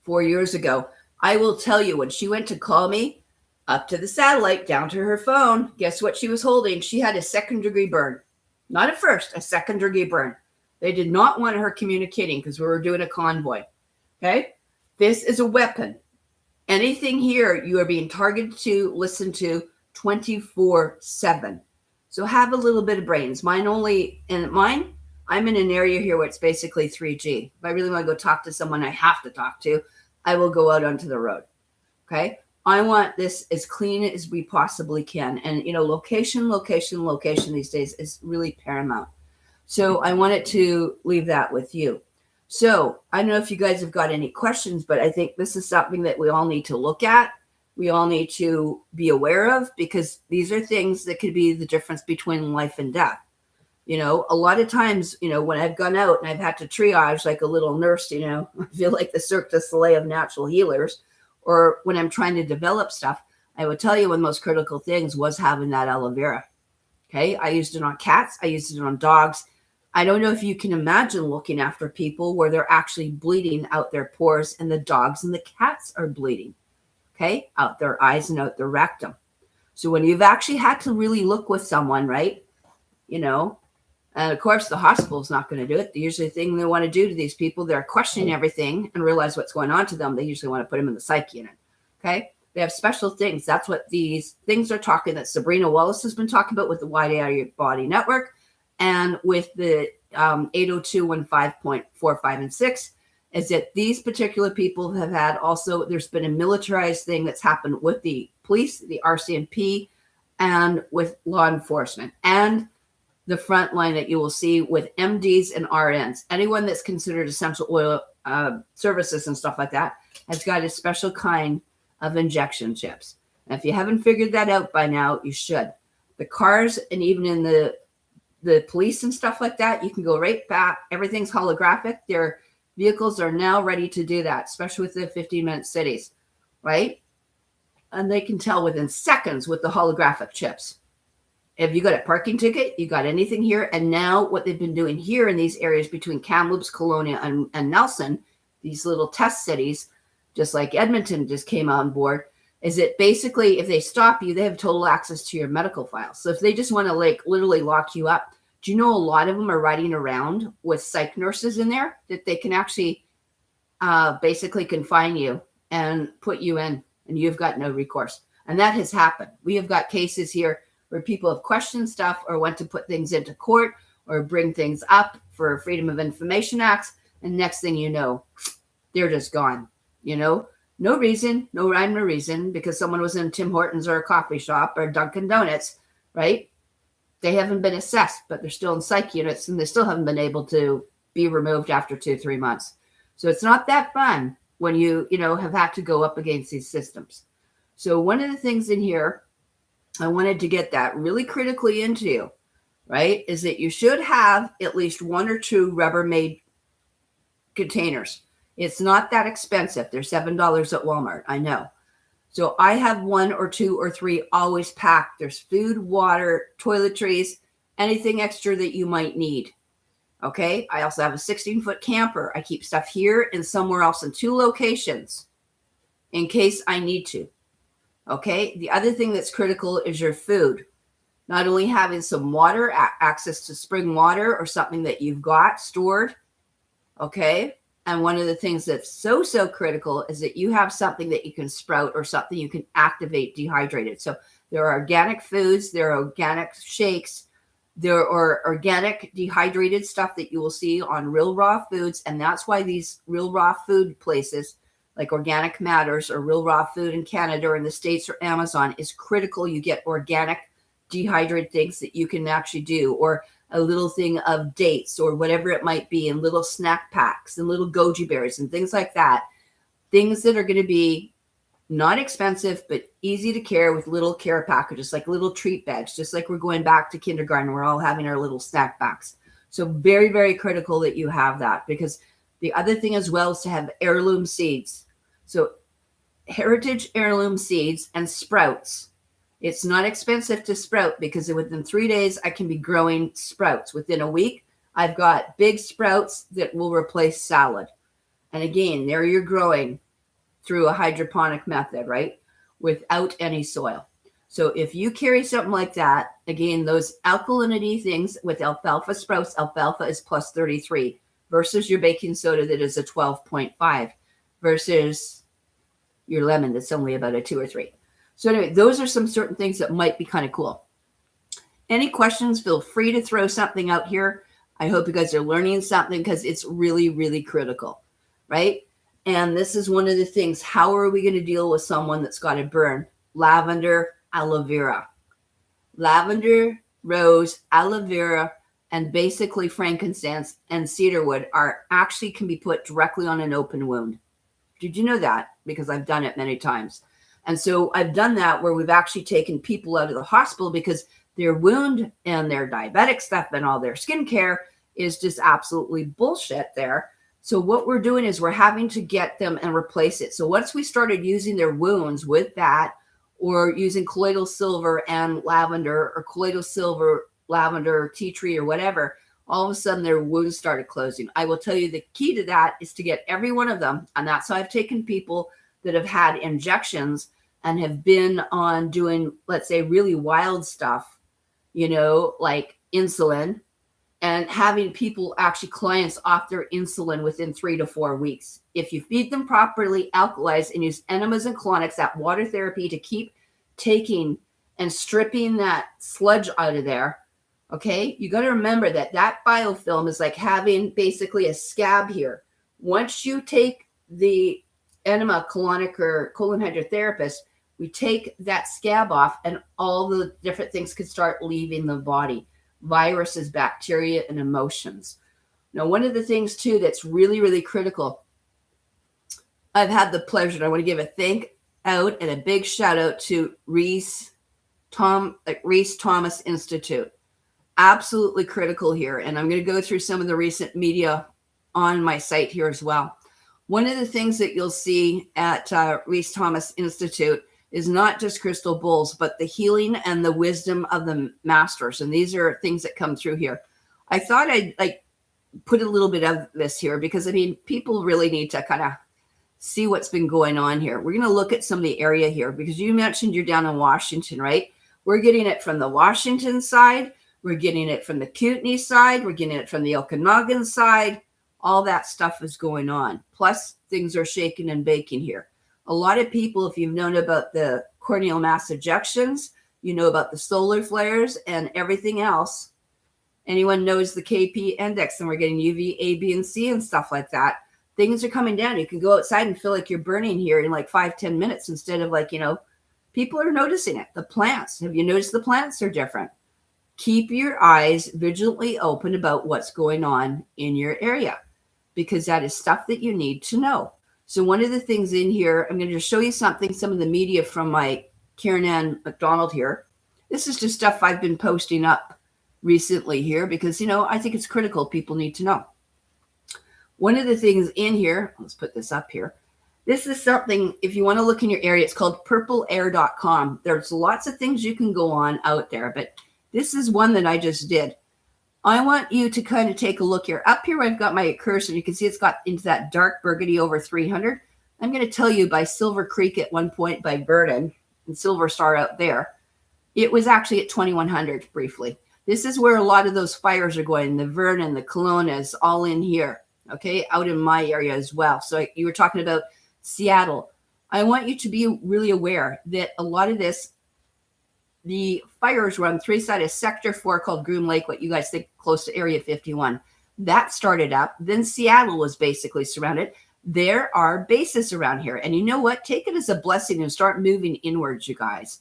Speaker 1: 4 years ago, I will tell you, when she went to call me up to the satellite, down to her phone, guess what she was holding? She had a 2nd-degree burn. Not a first, a 2nd-degree burn. They did not want her communicating because we were doing a convoy. Okay? This is a weapon. Anything here, you are being targeted to, listen to 24/7. So have a little bit of brains. I'm in an area here where it's basically 3G. If I really want to go talk to someone I have to talk to, I will go out onto the road. Okay? I want this as clean as we possibly can. And, you know, location these days is really paramount. So I wanted to leave that with you. So I don't know if you guys have got any questions, but I think this is something that we all need to look at. We all need to be aware of, because these are things that could be the difference between life and death. You know, a lot of times, you know, when I've gone out and I've had to triage like a little nurse, you know, I feel like the Cirque du Soleil of natural healers, or when I'm trying to develop stuff, I would tell you one of the most critical things was having that aloe vera. Okay. I used it on cats. I used it on dogs. I don't know if you can imagine looking after people where they're actually bleeding out their pores, and the dogs and the cats are bleeding, okay, out their eyes and out their rectum. So when you've actually had to really look with someone, right, you know, and of course the hospital is not going to do it. The usually thing they want to do to these people, they're questioning everything and realize what's going on to them. They usually want to put them in the psych unit, okay? They have special things. That's what these things are talking, that Sabrina Wallace has been talking about with the Wide Area Body Network. And with the 802.15.45 and 6, is that these particular people have had also, there's been a militarized thing that's happened with the police, the RCMP, and with law enforcement, and the front line that you will see with MDs and RNs. Anyone that's considered essential oil services and stuff like that has got a special kind of injection chips. And if you haven't figured that out by now, you should. The cars, and even in the police and stuff like that, you can go right back. Everything's holographic. Their vehicles are now ready to do that, especially with the 15-minute cities, right? And they can tell within seconds with the holographic chips. If you got a parking ticket, you got anything here. And now what they've been doing here in these areas between Kamloops, Kelowna, and Nelson, these little test cities, just like Edmonton just came on board, is that basically if they stop you, they have total access to your medical files. So if they just want to like literally lock you up, do you know a lot of them are riding around with psych nurses in there that they can actually basically confine you and put you in, and you've got no recourse. And that has happened. We have got cases here where people have questioned stuff or went to put things into court or bring things up for Freedom of Information Acts. And next thing you know, they're just gone, you know? No reason, no rhyme or reason, because someone was in Tim Hortons or a coffee shop or Dunkin' Donuts, right? They haven't been assessed, but they're still in psych units, and they still haven't been able to be removed after 2-3 months. So it's not that fun when you have had to go up against these systems. So one of the things in here, I wanted to get that really critically into you. right, is that you should have at least 1 or 2 Rubbermaid containers. It's not that expensive. They're $7 at Walmart. I know. So I have 1 or 2 or 3 always packed. There's food, water, toiletries, anything extra that you might need. Okay. I also have a 16-foot camper. I keep stuff here and somewhere else in 2 locations in case I need to. Okay. The other thing that's critical is your food. Not only having some water, access to spring water or something that you've got stored. Okay. And one of the things that's so critical is that you have something that you can sprout or something you can activate dehydrated. So there are organic foods, there are organic shakes, there are organic dehydrated stuff that you will see on Real Raw Foods. And that's why these Real Raw Food places like Organic Matters or Real Raw Food in Canada or in the States or Amazon is critical. You get organic dehydrated things that you can actually do, or a little thing of dates or whatever it might be, and little snack packs and little goji berries and things like that. Things that are going to be not expensive, but easy to carry with little care packages, like little treat bags, just like we're going back to kindergarten. We're all having our little snack packs. So very, very critical that you have that, because the other thing as well is to have heirloom seeds. So heritage heirloom seeds and sprouts. It's not expensive to sprout because within 3 days, I can be growing sprouts. Within a week, I've got big sprouts that will replace salad. And again, there you're growing through a hydroponic method, right? Without any soil. So if you carry something like that, again, those alkalinity things with alfalfa sprouts, alfalfa is plus 33 versus your baking soda that is a 12.5 versus your lemon that's only about a 2 or 3. So anyway, those are some certain things that might be kind of cool. Any questions, feel free to throw something out here. I hope you guys are learning something because it's really, really critical, right? And this is one of the things. How are we going to deal with someone that's got a burn? Lavender, aloe vera. Lavender, rose, aloe vera, and basically frankincense and cedarwood actually can be put directly on an open wound. Did you know that? Because I've done it many times. And so I've done that where we've actually taken people out of the hospital because their wound and their diabetic stuff and all their skincare is just absolutely bullshit there. So what we're doing is we're having to get them and replace it. So once we started using their wounds with that, or using colloidal silver and lavender, or colloidal silver, lavender, tea tree, or whatever, all of a sudden their wounds started closing. I will tell you the key to that is to get every one of them. And that's how I've taken people that have had injections and have been on doing, let's say, really wild stuff, like insulin, and having people, actually clients, off their insulin within 3 to 4 weeks. If you feed them properly, alkalize, and use enemas and colonics, that water therapy, to keep taking and stripping that sludge out of there, okay, you got to remember that biofilm is like having basically a scab here. Once you take the enema, colonic, or colon hydrotherapist, we take that scab off and all the different things can start leaving the body. Viruses, bacteria, and emotions. Now, one of the things too that's really, really critical, I've had the pleasure, and I want to give a thank out and a big shout out to Reese Thomas Institute. Absolutely critical here. And I'm going to go through some of the recent media on my site here as well. One of the things that you'll see at Reese Thomas Institute is not just crystal bowls, but the healing and the wisdom of the masters. And these are things that come through here. I thought I'd put a little bit of this here because, people really need to kind of see what's been going on here. We're going to look at some of the area here because you mentioned you're down in Washington, right? We're getting it from the Washington side. We're getting it from the Kootenai side. We're getting it from the Okanagan side. All that stuff is going on. Plus, things are shaking and baking here. A lot of people, if you've known about the corneal mass ejections, you know about the solar flares and everything else. Anyone knows the KP index, and we're getting UV, A, B, and C and stuff like that. Things are coming down. You can go outside and feel like you're burning here in 5-10 minutes instead of people are noticing it. The plants, have you noticed the plants are different? Keep your eyes vigilantly open about what's going on in your area, because that is stuff that you need to know. So one of the things in here, I'm going to show you some of the media from my Karenann MacDonald here. This is just stuff I've been posting up recently here because, I think it's critical. People need to know. One of the things in here, let's put this up here. This is something, if you want to look in your area, it's called purpleair.com. There's lots of things you can go on out there, but this is one that I just did. I want you to kind of take a look here. Up here, I've got my cursor. You can see it's got into that dark burgundy over 300. I'm going to tell you by Silver Creek at one point by Vernon and Silver Star out there, it was actually at 2100 briefly. This is where a lot of those fires are going. The Vernon, the Kelownas, all in here, okay, out in my area as well. So you were talking about Seattle. I want you to be really aware that a lot of this, the fires were on 3 sides of Sector 4 called Groom Lake, what you guys think close to Area 51. That started up. Then Seattle was basically surrounded. There are bases around here. And you know what? Take it as a blessing and start moving inwards, you guys.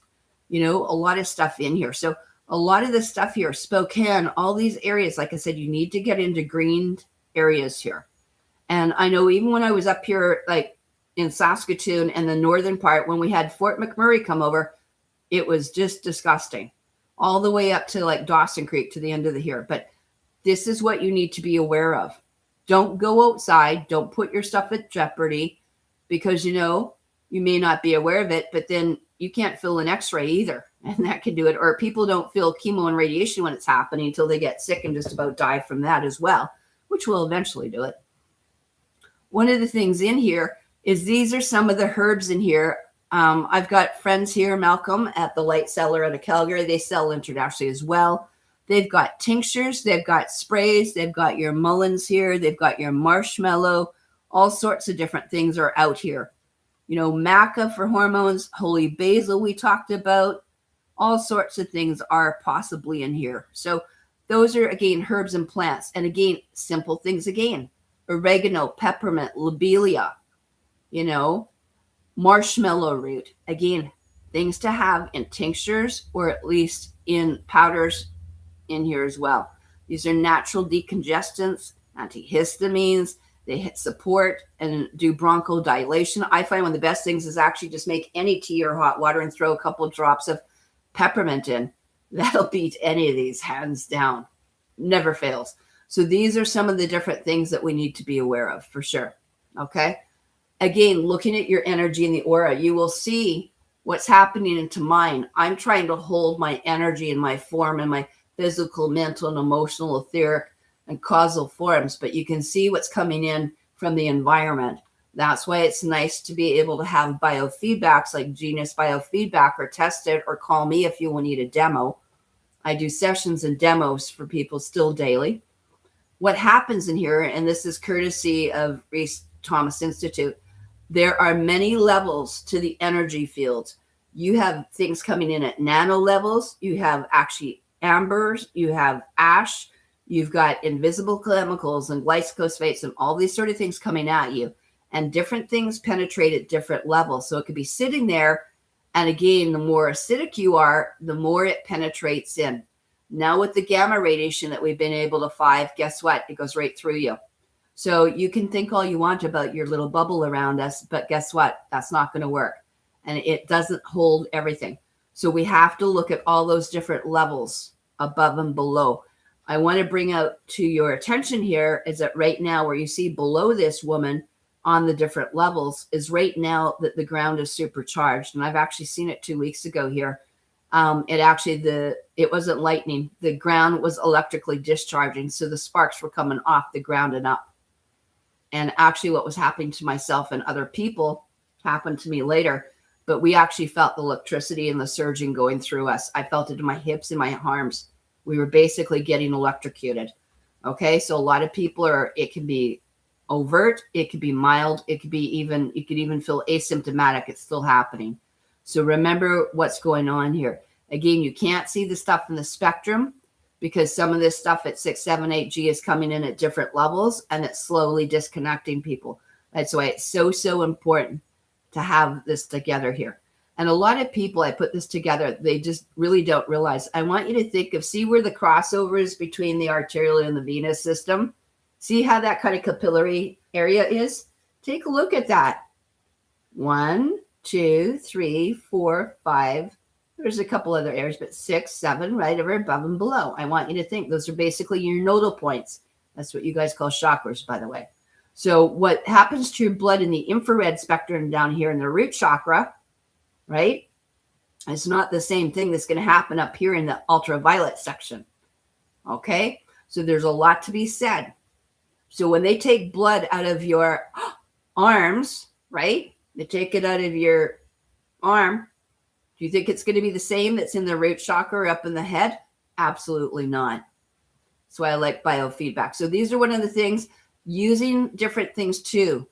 Speaker 1: A lot of stuff in here. So a lot of this stuff here, Spokane, all these areas, like I said, you need to get into green areas here. And I know even when I was up here, like in Saskatoon and the northern part, when we had Fort McMurray come over, it was just disgusting. All the way up to like Dawson Creek to the end of the here. But this is what you need to be aware of. Don't go outside. Don't put your stuff at jeopardy because, you may not be aware of it, but then you can't feel an x-ray either. And that can do it. Or people don't feel chemo and radiation when it's happening until they get sick and just about die from that as well, which will eventually do it. One of the things in here is these are some of the herbs in here. I've got friends here, Malcolm, at the Light Cellar out of Calgary. They sell internationally as well. They've got tinctures. They've got sprays. They've got your mullins here. They've got your marshmallow. All sorts of different things are out here. Maca for hormones, holy basil we talked about. All sorts of things are possibly in here. So those are, again, herbs and plants. And again, simple things again. Oregano, peppermint, lobelia, marshmallow root. Again, things to have in tinctures or at least in powders in here as well. These are natural decongestants, antihistamines. They support and do bronchodilation. I find one of the best things is actually just make any tea or hot water and throw a couple of drops of peppermint in. That'll beat any of these hands down. Never fails. So these are some of the different things that we need to be aware of for sure. Okay. Again, looking at your energy in the aura, you will see what's happening into mine. I'm trying to hold my energy in my form and my physical, mental, and emotional, etheric, and causal forms, but you can see what's coming in from the environment. That's why it's nice to be able to have biofeedbacks like Genius Biofeedback, or test it, or call me if you will need a demo. I do sessions and demos for people still daily. What happens in here, and this is courtesy of Reese Thomas Institute, there are many levels to the energy fields. You have things coming in at nano levels. You have actually ambers. You have ash. You've got invisible chemicals and glycosate and all these sort of things coming at you. And different things penetrate at different levels. So it could be sitting there. And again, the more acidic you are, the more it penetrates in. Now with the gamma radiation that we've been able to find, guess what? It goes right through you. So you can think all you want about your little bubble around us, but guess what? That's not going to work. And it doesn't hold everything. So we have to look at all those different levels above and below. I want to bring out to your attention here is that right now where you see below this woman on the different levels is right now that the ground is supercharged. And I've actually seen it 2 weeks ago here. It wasn't lightning. The ground was electrically discharging. So the sparks were coming off the ground and up. And actually what was happening to myself and other people happened to me later. But we actually felt the electricity and the surging going through us. I felt it in my hips and my arms. We were basically getting electrocuted. Okay, so a lot of people it can be overt, it could be mild, you could even feel asymptomatic. It's still happening. So remember what's going on here. Again, you can't see the stuff in the spectrum because some of this stuff at 6, 7, 8G is coming in at different levels and it's slowly disconnecting people. That's why it's so important to have this together here. And a lot of people, I put this together, they just really don't realize. I want you to see where the crossover is between the arterial and the venous system. See how that kind of capillary area is? Take a look at that. 1, 2, 3, 4, 5. There's a couple other areas, but 6, 7, right over above and below. I want you to think those are basically your nodal points. That's what you guys call chakras, by the way. So what happens to your blood in the infrared spectrum down here in the root chakra, right? It's not the same thing that's going to happen up here in the ultraviolet section. Okay? So there's a lot to be said. So when they take blood out of your arms, right? They take it out of your arm. Do you think it's going to be the same that's in the root chakra up in the head? Absolutely not. That's why I like biofeedback. So these are one of the things, using different things too,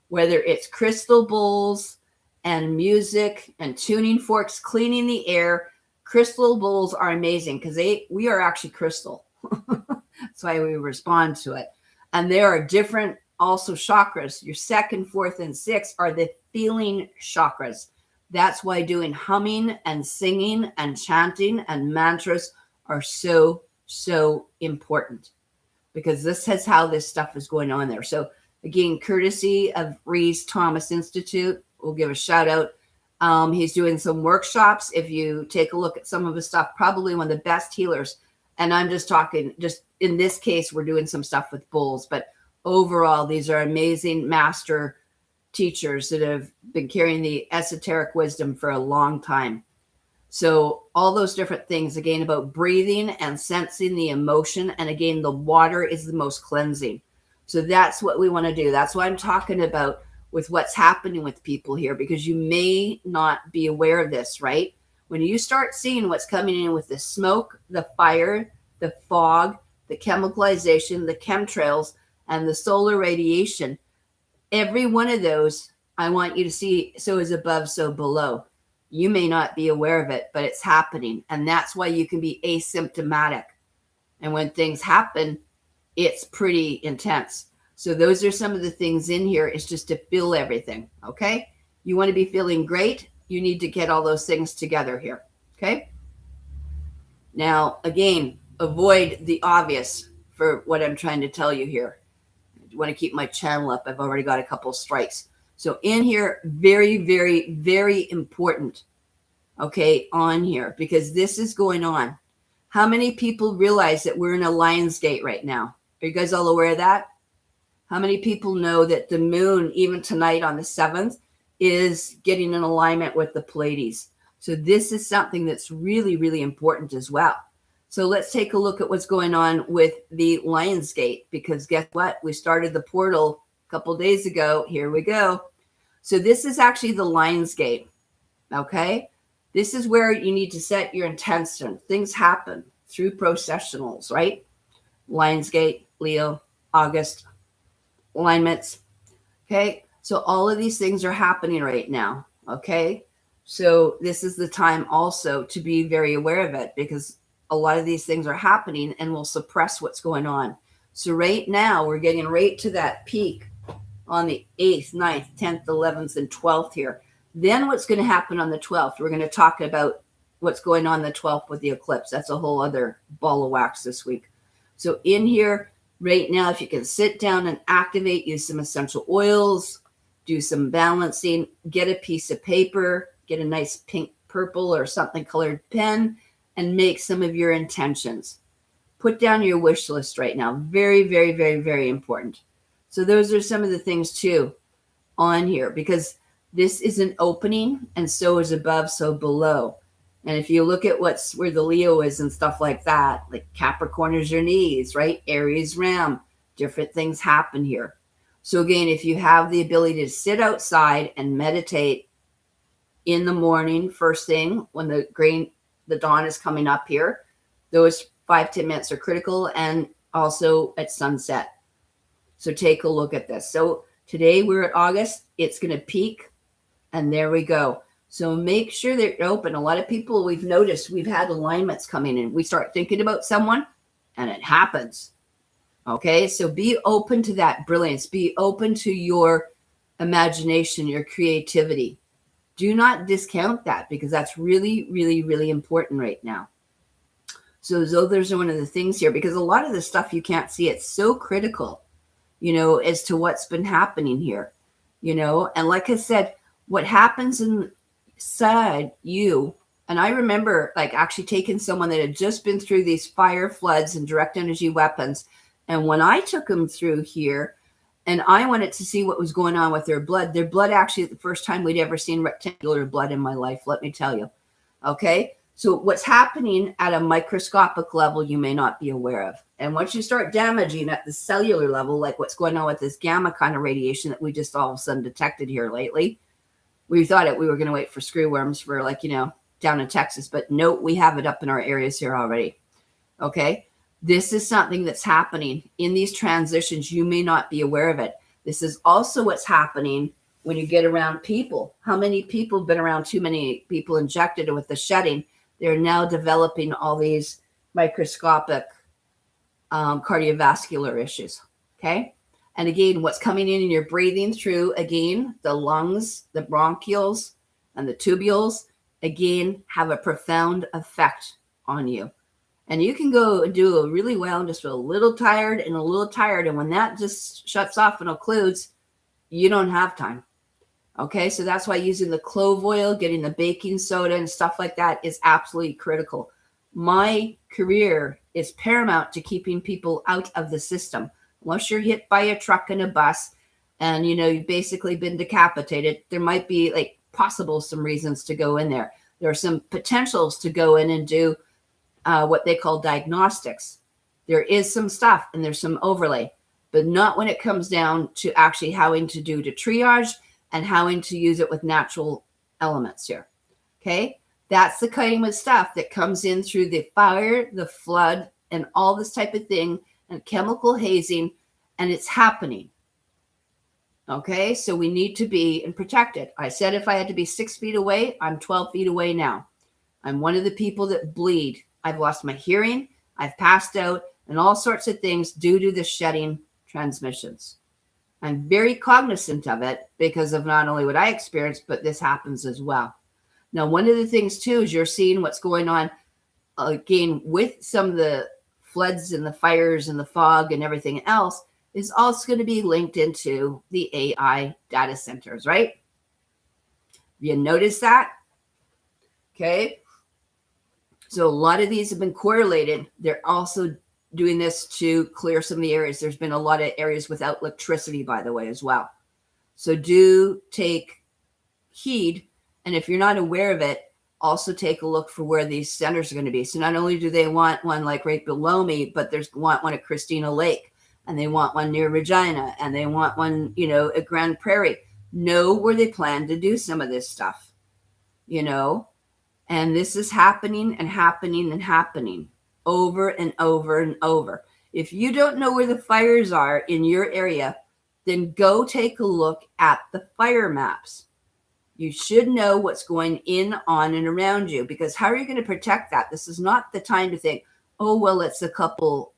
Speaker 1: whether it's crystal bowls and music and tuning forks, cleaning the air. Crystal bowls are amazing because we are actually crystal. That's why we respond to it. And there are different also chakras. Your 2nd, 4th, and 6th are the feeling chakras. That's why doing humming and singing and chanting and mantras are so, so important, because this is how this stuff is going on there. So again, courtesy of Rees Thomas Institute, we'll give a shout out. He's doing some workshops. If you take a look at some of his stuff, probably one of the best healers. And I'm just talking, just in this case, we're doing some stuff with bulls, but overall, these are amazing master teachers that have been carrying the esoteric wisdom for a long time. So all those different things, again, about breathing and sensing the emotion. And again, the water is the most cleansing. So that's what we want to do. That's what I'm talking about with what's happening with people here, because you may not be aware of this, right? When you start seeing what's coming in with the smoke, the fire, the fog, the chemicalization, the chemtrails, and the solar radiation, every one of those, I want you to see, so is above, so below. You may not be aware of it, but it's happening. And that's why you can be asymptomatic. And when things happen, it's pretty intense. So those are some of the things in here, is just to feel everything, okay? You want to be feeling great, you need to get all those things together here, okay? Now, again, avoid the obvious for what I'm trying to tell you here. I want to keep my channel up. I've already got a couple strikes. So in here, very, very, very important, okay, on here, because this is going on. How many people realize that we're in a lion's gate right now? Are you guys all aware of that? How many people know that the moon, even tonight on the 7th, is getting in alignment with the Pleiades? So this is something that's really, really important as well. So let's take a look at what's going on with the Lion's Gate, because guess what? We started the portal a couple days ago. Here we go. So this is actually the Lion's Gate, okay? This is where you need to set your intention. Things happen through processionals, right? Lion's Gate, Leo, August, alignments, okay? So all of these things are happening right now, okay? So this is the time also to be very aware of it, because a lot of these things are happening and will suppress what's going on. So right now we're getting right to that peak on the 8th, 9th, 10th, 11th, and 12th here. Then what's going to happen on the 12th? We're going to talk about what's going on the 12th with the eclipse. That's a whole other ball of wax this week. So in here right now, if you can sit down and activate, use some essential oils, do some balancing, get a piece of paper, get a nice pink, purple, or something colored pen, and make some of your intentions. Put down your wish list right now. Very, very, very, very important. So those are some of the things too on here, because this is an opening, and so is above, so below. And if you look at where the Leo is and stuff like that, like Capricorn is your knees, right? Aries, Ram, different things happen here. So again, if you have the ability to sit outside and meditate in the morning, first thing, when the dawn is coming up here, those 5-10 minutes are critical, and also at sunset. So take a look at this. So today we're at August, it's going to peak, and there we go. So make sure that you're open. A lot of people, we've noticed, we've had alignments coming in. We start thinking about someone and it happens. Okay, so be open to that brilliance. Be open to your imagination, your creativity. Do not discount that, because that's really, really, really important right now. So those are one of the things here, because a lot of the stuff you can't see. It's so critical, as to what's been happening here, and like I said, what happens inside you And I remember like actually taking someone that had just been through these fire, floods, and direct energy weapons. And when I took them through here, and I wanted to see what was going on with their blood actually, the first time we'd ever seen rectangular blood in my life, let me tell you. Okay. So what's happening at a microscopic level, you may not be aware of. And once you start damaging at the cellular level, like what's going on with this gamma kind of radiation that we just all of a sudden detected here lately, we thought we were going to wait for screw worms for like, down in Texas, but no, we have it up in our areas here already. Okay. This is something that's happening in these transitions. You may not be aware of it. This is also what's happening when you get around people. How many people have been around too many people injected with the shedding? They're now developing all these microscopic cardiovascular issues. Okay. And again, what's coming in and you're breathing through, again, the lungs, the bronchioles, and the tubules, again, have a profound effect on you. And you can go and do really well and just feel a little tired and a little tired. And when that just shuts off and occludes, you don't have time. Okay, so that's why using the clove oil, getting the baking soda and stuff like that is absolutely critical. My career is paramount to keeping people out of the system. Unless you're hit by a truck and a bus and, you've basically been decapitated, there might be like possible some reasons to go in there. There are some potentials to go in and do what they call diagnostics. There is some stuff and there's some overlay, but not when it comes down to actually having to do the triage and having to use it with natural elements here. Okay. That's the kind of stuff that comes in through the fire, the flood, and all this type of thing, and chemical hazing, and it's happening. Okay. So we need to be and protected. I said if I had to be 6 feet away, I'm 12 feet away now. I'm one of the people that bleed. I've lost my hearing. I've passed out and all sorts of things due to the shedding transmissions. I'm very cognizant of it because of not only what I experienced, but this happens as well. Now, one of the things too is you're seeing what's going on again with some of the floods and the fires and the fog and everything else is also going to be linked into the AI data centers, right? You notice that? Okay. So a lot of these have been correlated. They're also doing this to clear some of the areas. There's been a lot of areas without electricity, by the way, as well. So do take heed. And if you're not aware of it, also take a look for where these centers are going to be. So not only do they want one like right below me, but there's want one at Christina Lake, and they want one near Regina, and they want one, at Grand Prairie. Know where they plan to do some of this stuff, and this is happening and happening and happening over and over and over. If you don't know where the fires are in your area, then go take a look at the fire maps. You should know what's going on and around you, because how are you going to protect that? This is not the time to think, oh, well, it's a couple,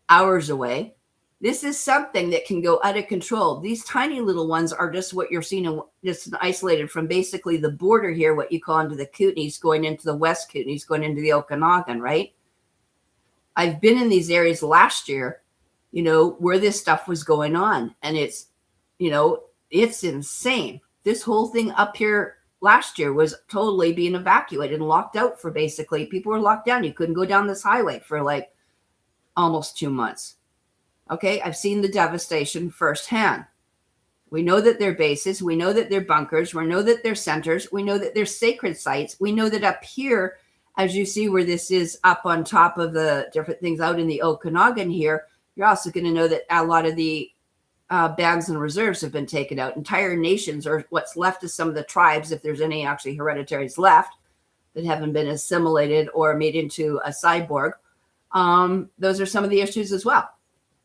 Speaker 1: hours away. This is something that can go out of control. These tiny little ones are just what you're seeing, just isolated from basically the border here, what you call into the Kootenays, going into the West Kootenays, going into the Okanagan, right? I've been in these areas last year, where this stuff was going on. And it's, it's insane. This whole thing up here last year was totally being evacuated and locked out for basically, people were locked down. You couldn't go down this highway for like almost 2 months. Okay, I've seen the devastation firsthand. We know that they're bases. We know that they're bunkers. We know that they're centers. We know that they're sacred sites. We know that up here, as you see where this is up on top of the different things out in the Okanagan here, you're also going to know that a lot of the bands and reserves have been taken out. Entire nations, or what's left of some of the tribes, if there's any actually hereditaries left that haven't been assimilated or made into a cyborg. Those are some of the issues as well.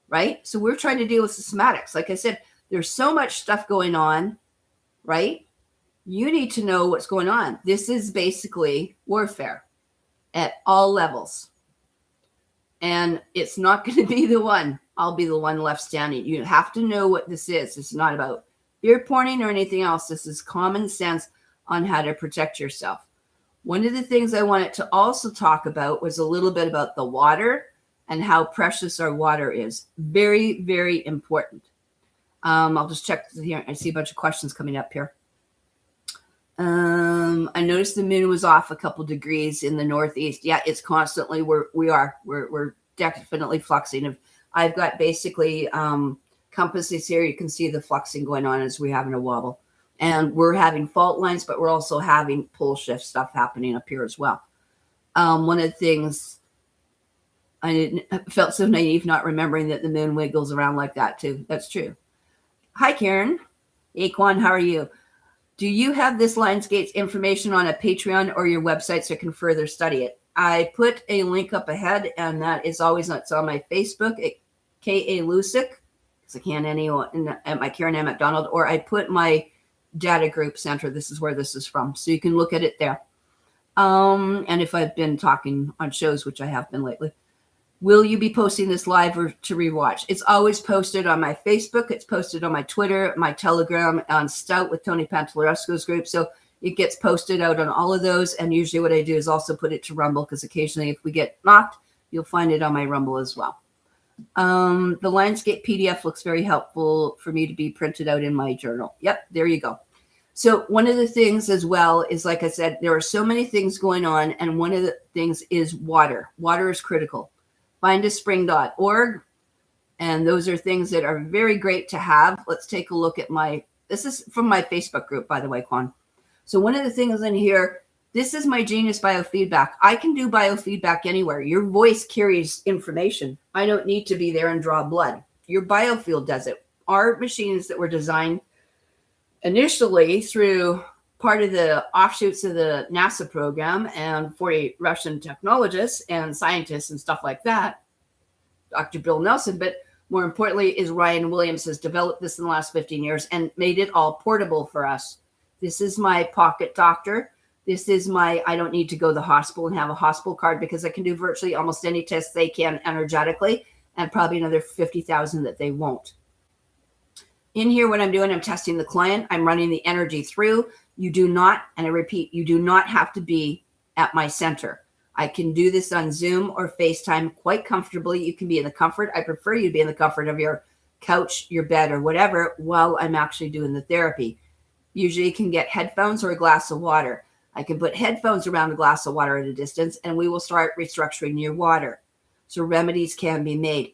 Speaker 1: Right? So we're trying to deal with systematics. Like I said, there's so much stuff going on, right? You need to know what's going on. This is basically warfare at all levels. And it's not going to be the one. I'll be the one left standing. You have to know what this is. It's not about fear porning or anything else. This is common sense on how to protect yourself. One of the things I wanted to also talk about was a little bit about the water and how precious our water is. Very, very important. I'll just check here. I see a bunch of questions coming up here. I noticed the moon was off a couple degrees in the northeast. Yeah, it's constantly we're definitely fluxing. I've got basically compasses here. You can see the fluxing going on as we're having a wobble, and we're having fault lines, but we're also having pole shift stuff happening up here as well. One of the things I felt so naive not remembering that the moon wiggles around like that too. That's true. Hi, Karen. Aquan, how are you? Do you have this Lionsgate's information on a Patreon or your website so I can further study it? I put a link up ahead, and that is always it's on my Facebook at K.A. Lusick, because I can't anyone at my Karenann MacDonald, or I put my data group center. This is where this is from, so you can look at it there. And if I've been talking on shows, which I have been lately. Will you be posting this live or to rewatch? It's always posted on my Facebook. It's posted on my Twitter, my Telegram, on Stout with Tony Pantalleresco's group. So it gets posted out on all of those. And usually what I do is also put it to Rumble, because occasionally if we get knocked, you'll find it on my Rumble as well. The Lionsgate PDF looks very helpful for me to be printed out in my journal. Yep, there you go. So one of the things as well is, like I said, there are so many things going on. And one of the things is water. Water is critical. Findaspring.org. And those are things that are very great to have. Let's take a look at this is from my Facebook group, by the way, Quan. So one of the things in here, this is my Genius Biofeedback. I can do biofeedback anywhere. Your voice carries information. I don't need to be there and draw blood. Your biofield does it. Our machines that were designed initially through part of the offshoots of the NASA program and 40 Russian technologists and scientists and stuff like that, Dr. Bill Nelson, but more importantly is Ryan Williams has developed this in the last 15 years and made it all portable for us. This is my pocket doctor. This is I don't need to go to the hospital and have a hospital card, because I can do virtually almost any test they can energetically, and probably another 50,000 that they won't. In here, what I'm doing, I'm testing the client. I'm running the energy through. You do not, and I repeat, you do not have to be at my center. I can do this on Zoom or FaceTime quite comfortably. You can be in the comfort. I prefer you to be in the comfort of your couch, your bed, or whatever while I'm actually doing the therapy. Usually you can get headphones or a glass of water. I can put headphones around a glass of water at a distance, and we will start restructuring your water. So remedies can be made.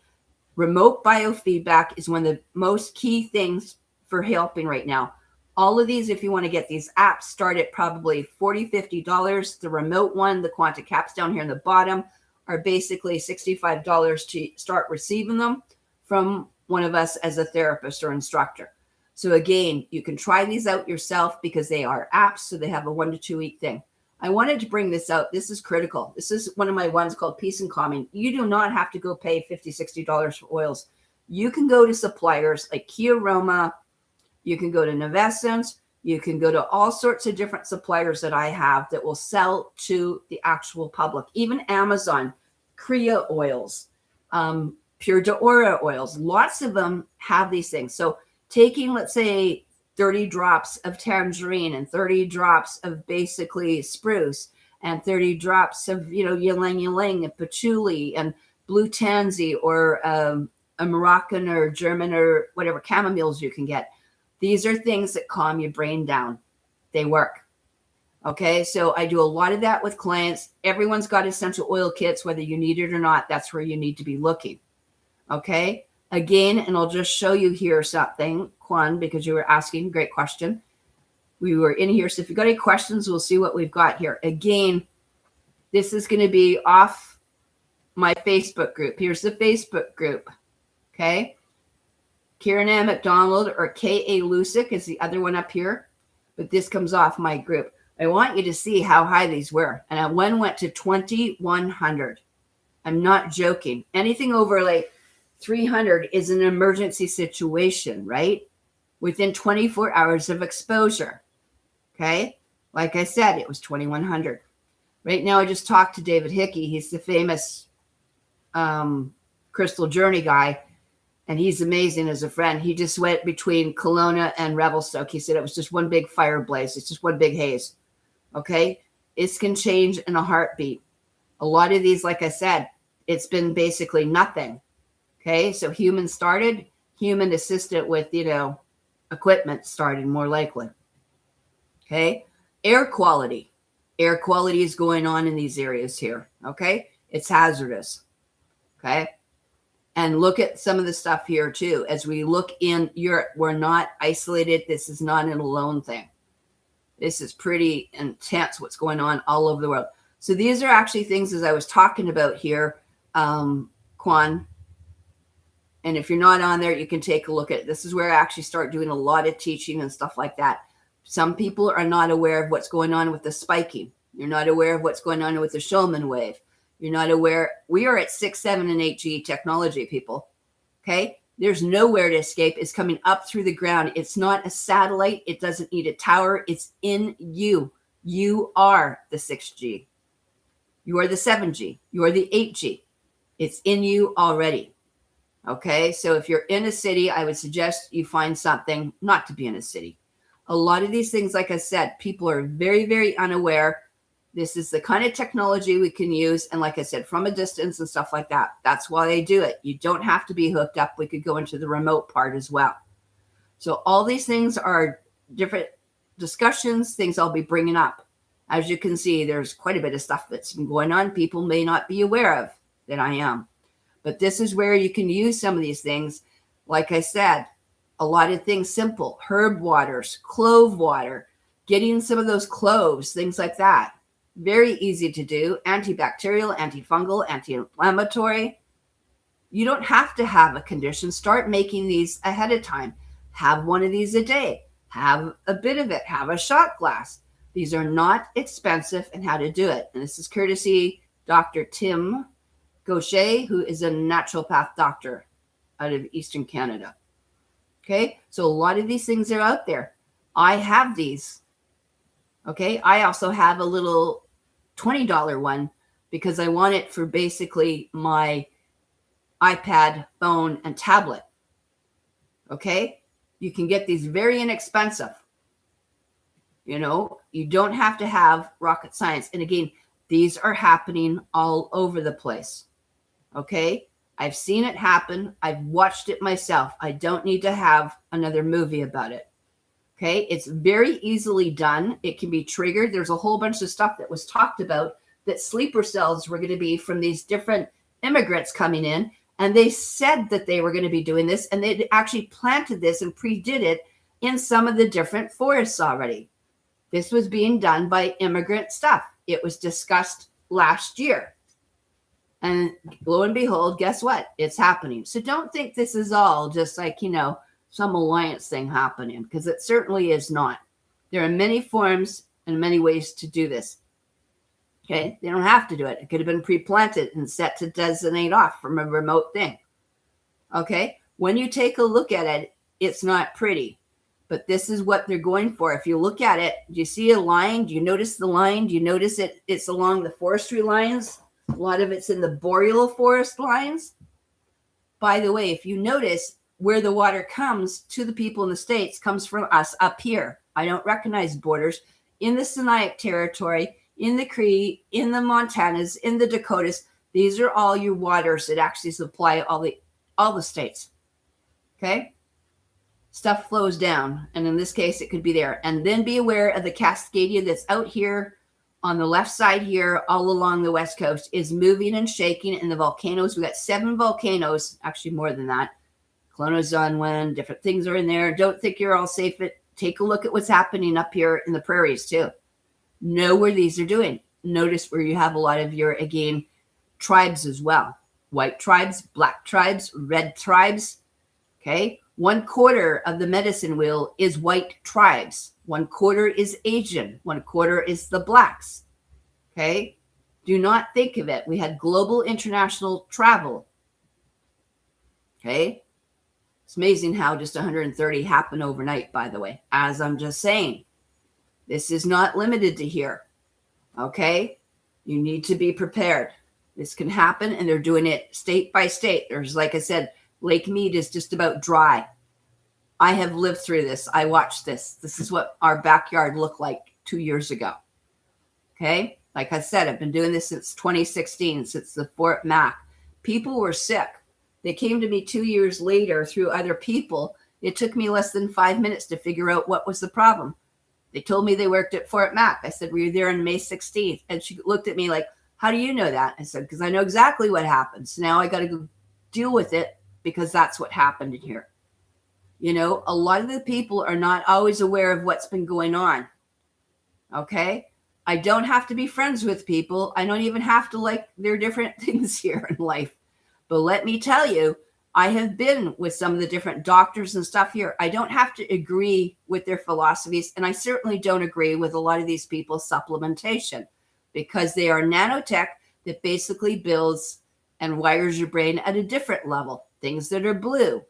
Speaker 1: Remote biofeedback is one of the most key things for helping right now. All of these, if you want to get these apps, start at probably $40, $50. The remote one, the Quanta Caps down here in the bottom, are basically $65 to start receiving them from one of us as a therapist or instructor. So again, you can try these out yourself because they are apps, so they have a 1 to 2 week thing. I wanted to bring this out. This is critical. This is one of my ones called Peace and Calming. You do not have to go pay $50, $60 for oils. You can go to suppliers like Key Aroma. You can go to Novessence. You can go to all sorts of different suppliers that I have that will sell to the actual public. Even Amazon, Kriya oils, Pure D'Ora oils. Lots of them have these things. So taking, let's say, 30 drops of tangerine and 30 drops of basically spruce and 30 drops of, ylang ylang and patchouli and blue tansy or a Moroccan or German or whatever chamomiles you can get. These are things that calm your brain down. They work. Okay, so I do a lot of that with clients. Everyone's got essential oil kits, whether you need it or not. That's where you need to be looking. Okay, again, and I'll just show you here something, Quan, because you were asking. Great question. We were in here. So if you've got any questions, we'll see what we've got here. Again, this is going to be off my Facebook group. Here's the Facebook group. Okay. Karenann MacDonald or K.A. Lusick is the other one up here, but this comes off my group. I want you to see how high these were. And one went to 2,100. I'm not joking. Anything over like 300 is an emergency situation, right? Within 24 hours of exposure. Okay. Like I said, it was 2,100. Right now, I just talked to David Hickey. He's the famous Crystal Journey guy. And he's amazing as a friend. He just went between Kelowna and Revelstoke. He said it was just one big fire blaze. It's just one big haze. Okay. It can change in a heartbeat. A lot of these, like I said, it's been basically nothing. Okay. So human started, human assisted with, equipment started more likely. Okay. Air quality. Air quality is going on in these areas here. Okay. It's hazardous. Okay. And look at some of the stuff here too. As we look in Europe, we're not isolated. This is not an alone thing. This is pretty intense what's going on all over the world. So these are actually things as I was talking about here, Quan. And if you're not on there, you can take a look at it. This is where I actually start doing a lot of teaching and stuff like that. Some people are not aware of what's going on with the spiking. You're not aware of what's going on with the Schulman wave. You're not aware. We are at 6, 7, and 8G technology, people. Okay? There's nowhere to escape. It's coming up through the ground. It's not a satellite. It doesn't need a tower. It's in you. You are the 6G. You are the 7G. You are the 8G. It's in you already. Okay? So if you're in a city, I would suggest you find something not to be in a city. A lot of these things, like I said, people are very, very unaware. This is the kind of technology we can use. And like I said, from a distance and stuff like that. That's why they do it. You don't have to be hooked up. We could go into the remote part as well. So all these things are different discussions, things I'll be bringing up. As you can see, there's quite a bit of stuff that's been going on. People may not be aware of that I am. But this is where you can use some of these things. Like I said, a lot of things simple. Herb waters, clove water, getting some of those cloves, things like that. Very easy to do. Antibacterial, antifungal, anti-inflammatory. You don't have to have a condition. Start making these ahead of time. Have one of these a day. Have a bit of it. Have a shot glass. These are not expensive and how to do it. And this is courtesy Dr. Tim Gaucher, who is a naturopath doctor out of Eastern Canada. Okay, so a lot of these things are out there. I have these. Okay, I also have a little $20 one because I want it for basically my iPad, phone, and tablet. Okay, you can get these very inexpensive. You know, you don't have to have rocket science. And again, these are happening all over the place. Okay, I've seen it happen. I've watched it myself. I don't need to have another movie about it. Okay, it's very easily done. It can be triggered. There's a whole bunch of stuff that was talked about that sleeper cells were going to be from these different immigrants coming in. And they said that they were going to be doing this. And they actually planted this and pre-did it in some of the different forests already. This was being done by immigrant stuff. It was discussed last year. And lo and behold, guess what? It's happening. So don't think this is all just like, you know, some alliance thing happening, because it certainly is not. There are many forms and many ways to do this. Okay, they don't have to do it. It could have been pre-planted and set to designate off from a remote thing. Okay, when you take a look at it, it's not pretty, but this is what they're going for. If you look at it, do you see a line? Do you notice the line? Do you notice it's along the forestry lines? A lot of it's in the boreal forest lines. By the way, if you notice, where the water comes to the people in the States comes from us up here. I don't recognize borders. In the Sinaitic territory, in the Cree, in the Montanas, in the Dakotas, these are all your waters that actually supply all the states. Okay? Stuff flows down, and in this case, it could be there. And then be aware of the Cascadia that's out here on the left side here, all along the West Coast, is moving and shaking, and the volcanoes. We've got 7 volcanoes, actually more than that. Clonazonwen, different things are in there. Don't think you're all safe. Take a look at what's happening up here in the prairies too. Know where these are doing. Notice where you have a lot of your, again, tribes as well. White tribes, black tribes, red tribes. Okay. 1/4 of the medicine wheel is white tribes. 1/4 is Asian. 1/4 is the blacks. Okay. Do not think of it. We had global international travel. Okay. It's amazing how just 130 happened overnight, by the way, as I'm just saying. This is not limited to here. Okay? You need to be prepared. This can happen, and they're doing it state by state. There's, like I said, Lake Mead is just about dry. I have lived through this. I watched this. This is what our backyard looked like 2 years ago. Okay? Like I said, I've been doing this since 2016, since the Fort Mac. People were sick. They came to me 2 years later through other people. It took me less than 5 minutes to figure out what was the problem. They told me they worked at Fort Mac. I said, were you there on May 16th? And she looked at me like, how do you know that? I said, because I know exactly what happened. So now I got to go deal with it because that's what happened in here. You know, a lot of the people are not always aware of what's been going on. Okay. I don't have to be friends with people. I don't even have to like their different things here in life. But let me tell you, I have been with some of the different doctors and stuff here. I don't have to agree with their philosophies. And I certainly don't agree with a lot of these people's supplementation because they are nanotech that basically builds and wires your brain at a different level. Things that are blue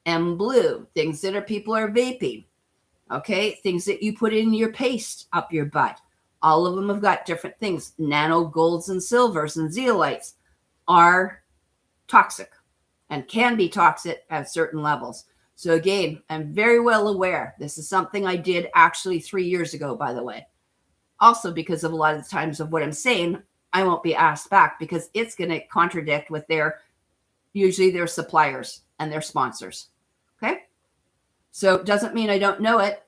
Speaker 1: and blue, things that are people are vaping. Okay. Things that you put in your paste up your butt. All of them have got different things. Nano golds and silvers and zeolites are toxic and can be toxic at certain levels. So again, I'm very well aware. This is something I did actually 3 years ago, by the way. Also because of a lot of the times of what I'm saying, I won't be asked back because it's going to contradict with usually their suppliers and their sponsors. Okay. So it doesn't mean I don't know it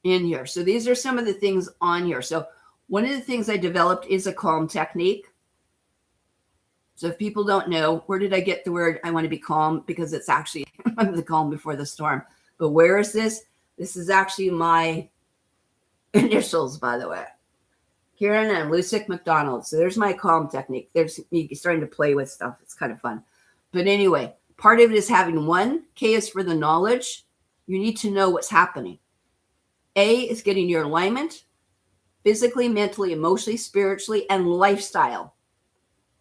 Speaker 1: in here. So these are some of the things on here. So one of the things I developed is a calm technique. So if people don't know, where did I get the word I want to be calm? Because it's actually the calm before the storm. But where is this? This is actually my initials, by the way. Karenann, macdonald. So there's my calm technique. There's me starting to play with stuff. It's kind of fun. But anyway, part of it is having one. K is for the knowledge. You need to know what's happening. A is getting your alignment, physically, mentally, emotionally, spiritually, and lifestyle.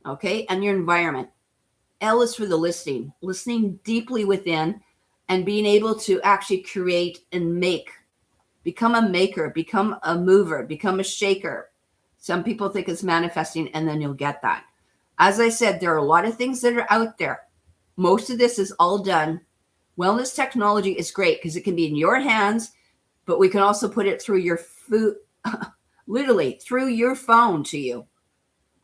Speaker 1: Okay, and your environment. L is for the listening deeply within and being able to actually create and make. Become a maker, become a mover, become a shaker. Some people think it's manifesting, and then you'll get that. As I said, there are a lot of things that are out there. Most of this is all done. Wellness technology is great because it can be in your hands, but we can also put it through your food, literally through your phone to you.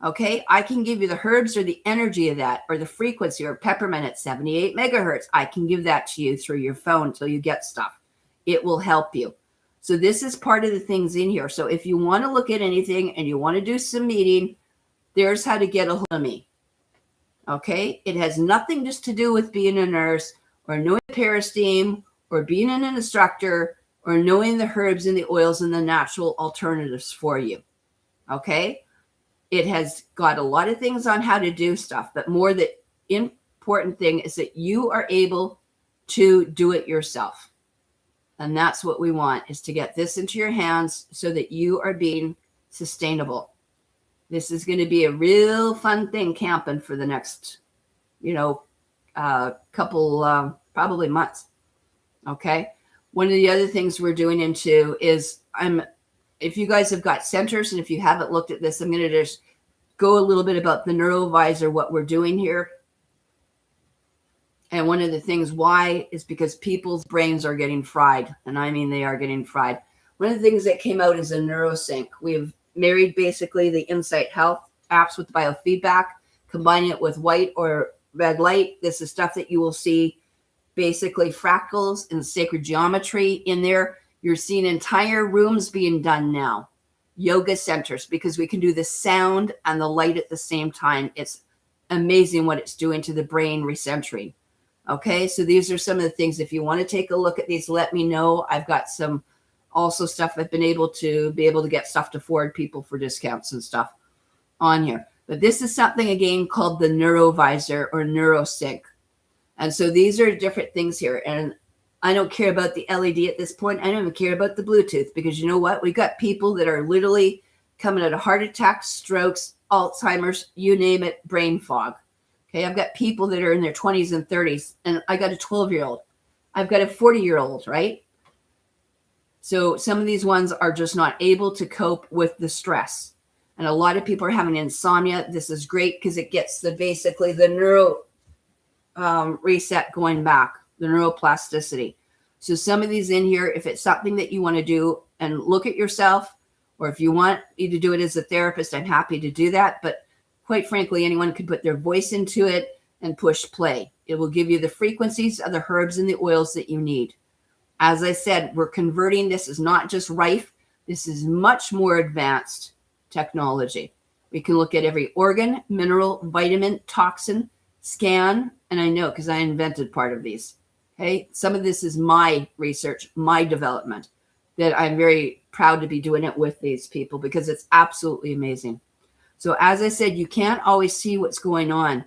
Speaker 1: Okay, I can give you the herbs or the energy of that or the frequency or peppermint at 78 megahertz. I can give that to you through your phone until you get stuff. It will help you. So this is part of the things in here. So if you want to look at anything and you want to do some meeting, there's how to get a hold of me. Okay, it has nothing just to do with being a nurse or knowing parasteam or being an instructor or knowing the herbs and the oils and the natural alternatives for you. Okay. It has got a lot of things on how to do stuff, but more the important thing is that you are able to do it yourself. And that's what we want, is to get this into your hands so that you are being sustainable. This is going to be a real fun thing camping for the next, couple, probably months. Okay. One of the other things we're doing into is if you guys have got centers and if you haven't looked at this, I'm going to just go a little bit about the neurovisor, what we're doing here. And one of the things why is because people's brains are getting fried. And I mean, they are getting fried. One of the things that came out is a neurosync. We've married basically the Insight Health apps with biofeedback, combining it with white or red light. This is stuff that you will see basically fractals and sacred geometry in there. You're seeing entire rooms being done now, yoga centers, because we can do the sound and the light at the same time. It's amazing what it's doing to the brain recentering. Okay, so these are some of the things. If you want to take a look at these, let me know. I've got some also stuff I've been able to get stuff to forward people for discounts and stuff on here. But this is something, again, called the neurovisor or neurosync. And so these are different things here. And I don't care about the LED at this point. I don't even care about the Bluetooth, because you know what? We've got people that are literally coming out of heart attacks, strokes, Alzheimer's, you name it, brain fog. Okay, I've got people that are in their 20s and 30s, and I got a 12-year-old. I've got a 40-year-old, right? So some of these ones are just not able to cope with the stress. And a lot of people are having insomnia. This is great because it gets basically the neuro reset going back, the neuroplasticity. So some of these in here, if it's something that you want to do and look at yourself, or if you want me to do it as a therapist, I'm happy to do that. But quite frankly, anyone could put their voice into it and push play. It will give you the frequencies of the herbs and the oils that you need. As I said, we're converting. This is not just rife. This is much more advanced technology. We can look at every organ, mineral, vitamin, toxin, scan, and I know because I invented part of these. Okay, some of this is my research, my development, that I'm very proud to be doing it with these people because it's absolutely amazing. So as I said, you can't always see what's going on.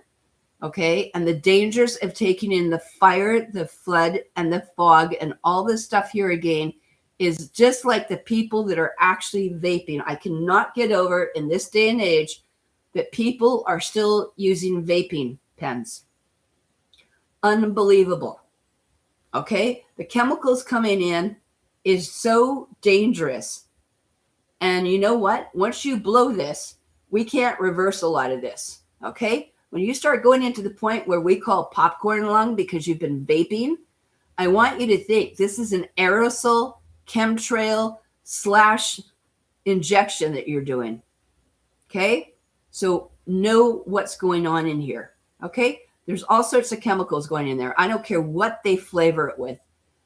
Speaker 1: Okay, and the dangers of taking in the fire, the flood, and the fog, and all this stuff here again is just like the people that are actually vaping. I cannot get over in this day and age that people are still using vaping pens. Unbelievable. Okay, the chemicals coming in is so dangerous. And you know what? Once you blow this, we can't reverse a lot of this. Okay, when you start going into the point where we call popcorn lung because you've been vaping, I want you to think this is an aerosol chemtrail / injection that you're doing. Okay, so know what's going on in here. Okay, there's all sorts of chemicals going in there. I don't care what they flavor it with.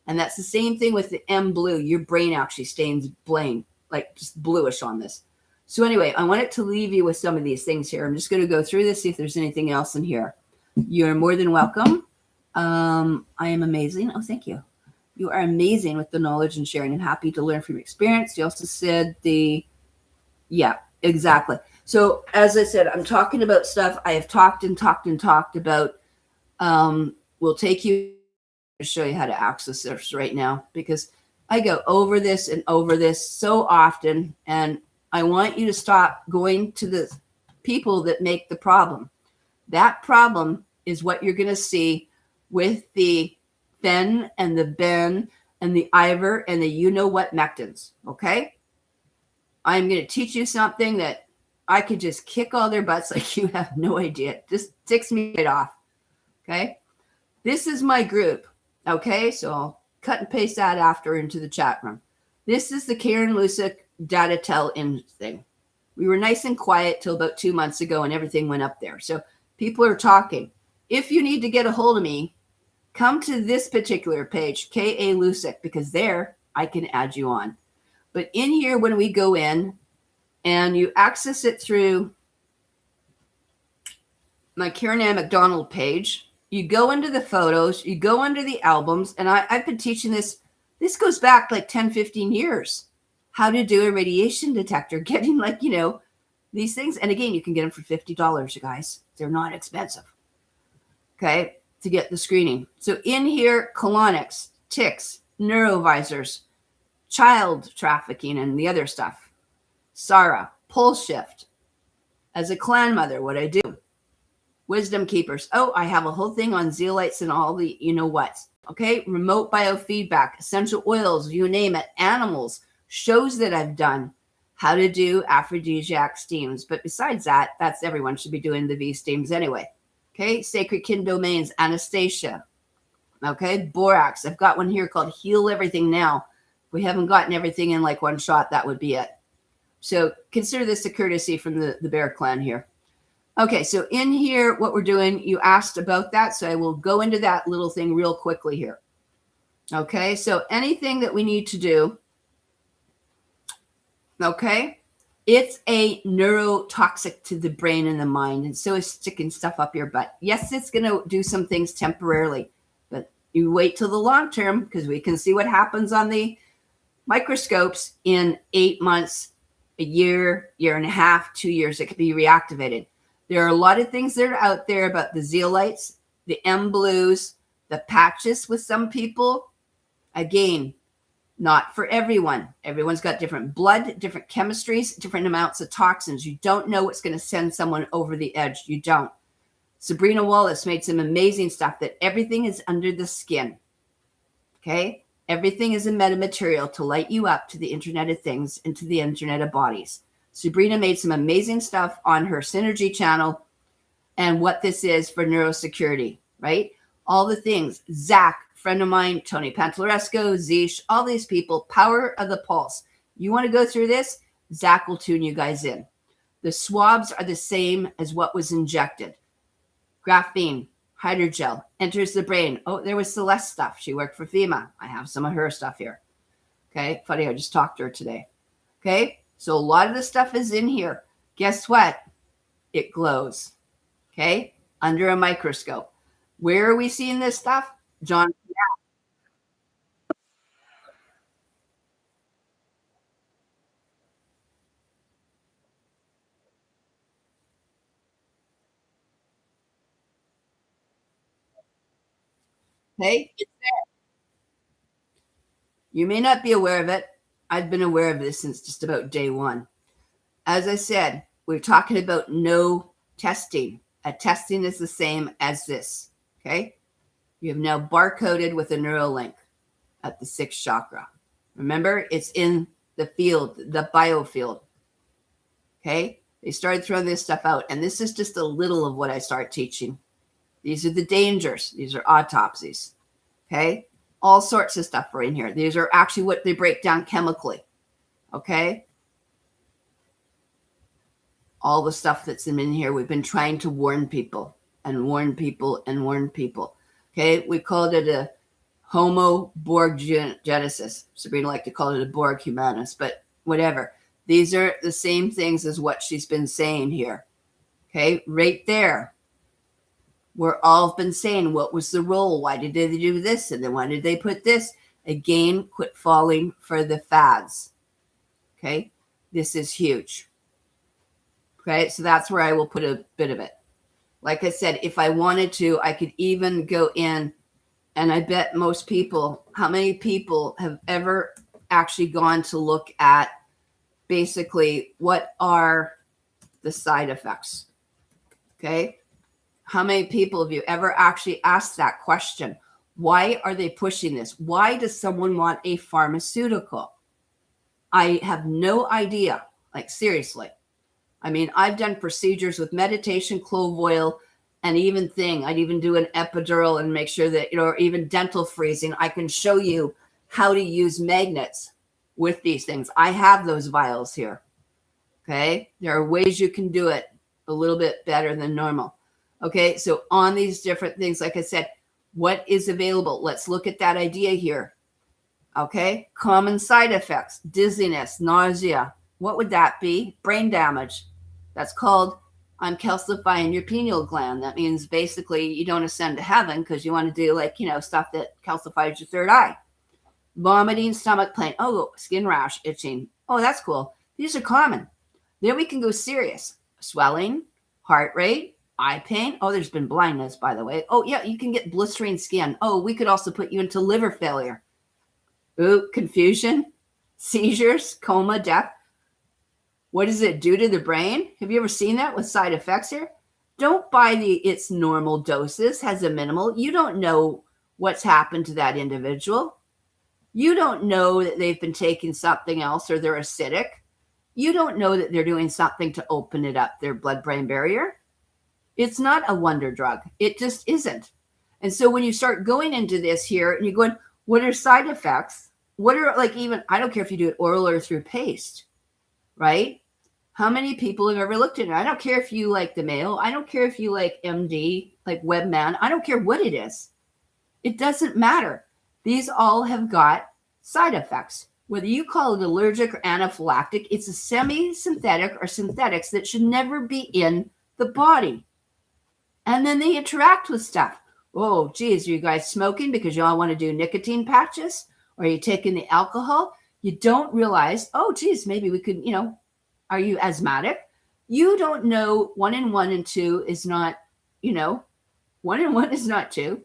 Speaker 1: And that's the same thing with the M blue. Your brain actually stains blaine, like just bluish on this. So anyway, I wanted to leave you with some of these things here. I'm just going to go through this, see if there's anything else in here. You're more than welcome. I am amazing. Oh, thank you. You are amazing with the knowledge and sharing. I'm happy to learn from your experience. You also said yeah, exactly. So as I said, I'm talking about stuff I have talked about. We'll take you to show you how to access this right now because I go over this and over this so often, and I want you to stop going to the people that make the problem. That problem is what you're going to see with the Fen and the Ben and the Ivor and the you-know-what Mectins, okay? I'm going to teach you something that I could just kick all their butts like you have no idea. It just ticks me right off, okay? This is my group, okay? So I'll cut and paste that after into the chat room. This is the Karen Lusick data tell-in thing. We were nice and quiet till about 2 months ago and everything went up there. So people are talking. If you need to get a hold of me, come to this particular page, K.A. Lusick, because there I can add you on. But in here, when we go in and you access it through my Karenann MacDonald page, you go into the photos, you go under the albums, and I've been teaching this. This goes back like 10, 15 years. How to do a radiation detector, getting like, these things. And again, you can get them for $50, you guys. They're not expensive. Okay, to get the screening. So in here, colonics, ticks, neurovisors, child trafficking, and the other stuff. Sarah, pole shift. As a clan mother, what I do. Wisdom keepers. Oh, I have a whole thing on zeolites and all the you-know-whats. Okay, remote biofeedback, essential oils, you name it, animals, shows that I've done, how to do aphrodisiac steams. But besides that, that's everyone should be doing the V steams anyway. Okay, sacred kin domains, Anastasia. Okay, borax. I've got one here called Heal Everything Now. If we haven't gotten everything in like one shot, that would be it. So consider this a courtesy from the Bear Clan here. Okay, so in here, what we're doing, you asked about that, so I will go into that little thing real quickly here. Okay, so anything that we need to do, okay, it's a neurotoxic to the brain and the mind, and so is sticking stuff up your butt. Yes, it's going to do some things temporarily, but you wait till the long term because we can see what happens on the microscopes in 8 months, a year, year and a half, 2 years. It could be reactivated. There are a lot of things that are out there about the zeolites, the M blues, the patches with some people. Again, not for everyone. Everyone's got different blood, different chemistries, different amounts of toxins. You don't know what's going to send someone over the edge. You don't. Sabrina Wallace made some amazing stuff that everything is under the skin. Okay? Everything is a metamaterial to light you up to the Internet of Things and to the Internet of Bodies. Sabrina made some amazing stuff on her Synergy channel and what this is for neurosecurity, right? All the things. Zach, friend of mine, Tony Pantalleresco, Zish, all these people, power of the pulse. You want to go through this? Zach will tune you guys in. The swabs are the same as what was injected. Graphene, hydrogel enters the brain. Oh, there was Celeste stuff. She worked for FEMA. I have some of her stuff here. Okay, funny, I just talked to her today. Okay, so a lot of the stuff is in here. Guess what? It glows. Okay, under a microscope. Where are we seeing this stuff? John. Okay, you may not be aware of it. I've been aware of this since just about day one. As I said, we're talking about no testing. A testing is the same as this. Okay, you have now barcoded with a neural link at the sixth chakra. Remember, it's in the field, the biofield. Okay, they started throwing this stuff out, and this is just a little of what I start teaching. These are the dangers. These are autopsies. Okay, all sorts of stuff are in here. These are actually what they break down chemically. Okay, all the stuff that's in here, we've been trying to warn people and warn people and warn people. Okay, we called it a Homo Borg Genesis. Sabrina liked to call it a Borg Humanus, but whatever. These are the same things as what she's been saying here. Okay, right there. We're all been saying, what was the role? Why did they do this? And then why did they put this? Again, quit falling for the fads. Okay, this is huge. Okay, so that's where I will put a bit of it. Like I said, if I wanted to, I could even go in, and I bet most people, how many people have ever actually gone to look at basically what are the side effects? Okay, how many people have you ever actually asked that question? Why are they pushing this? Why does someone want a pharmaceutical? I have no idea. Like, seriously. I mean, I've done procedures with meditation, clove oil, and I'd even do an epidural and make sure that, or even dental freezing. I can show you how to use magnets with these things. I have those vials here. Okay. There are ways you can do it a little bit better than normal. Okay. So on these different things, like I said, what is available? Let's look at that idea here. Okay. Common side effects, dizziness, nausea. What would that be? Brain damage. That's called, I'm calcifying your pineal gland. That means basically you don't ascend to heaven because you want to do stuff that calcifies your third eye. Vomiting, stomach pain. Oh, skin rash, itching. Oh, that's cool. These are common. Then we can go serious. Swelling, heart rate, eye pain. Oh, there's been blindness, by the way. Oh, yeah, you can get blistering skin. Oh, we could also put you into liver failure. Ooh, confusion, seizures, coma, death. What does it do to the brain? Have you ever seen that with side effects here? Don't buy its normal doses, has a minimal. You don't know what's happened to that individual. You don't know that they've been taking something else or they're acidic. You don't know that they're doing something to open it up, their blood-brain barrier. It's not a wonder drug. It just isn't. And so when you start going into this here and you're going, what are side effects? What are, I don't care if you do it oral or through paste, right? How many people have ever looked at it? I don't care if you like the Mayo. I don't care if you like MD, like Webman. I don't care what it is. It doesn't matter. These all have got side effects. Whether you call it allergic or anaphylactic, it's a semi-synthetic or synthetics that should never be in the body. And then they interact with stuff. Oh, geez, are you guys smoking because you all want to do nicotine patches? Or are you taking the alcohol? You don't realize, oh, geez, maybe we could, are you asthmatic? You don't know 1 and 1 and 2 is not, 1 and 1 is not 2.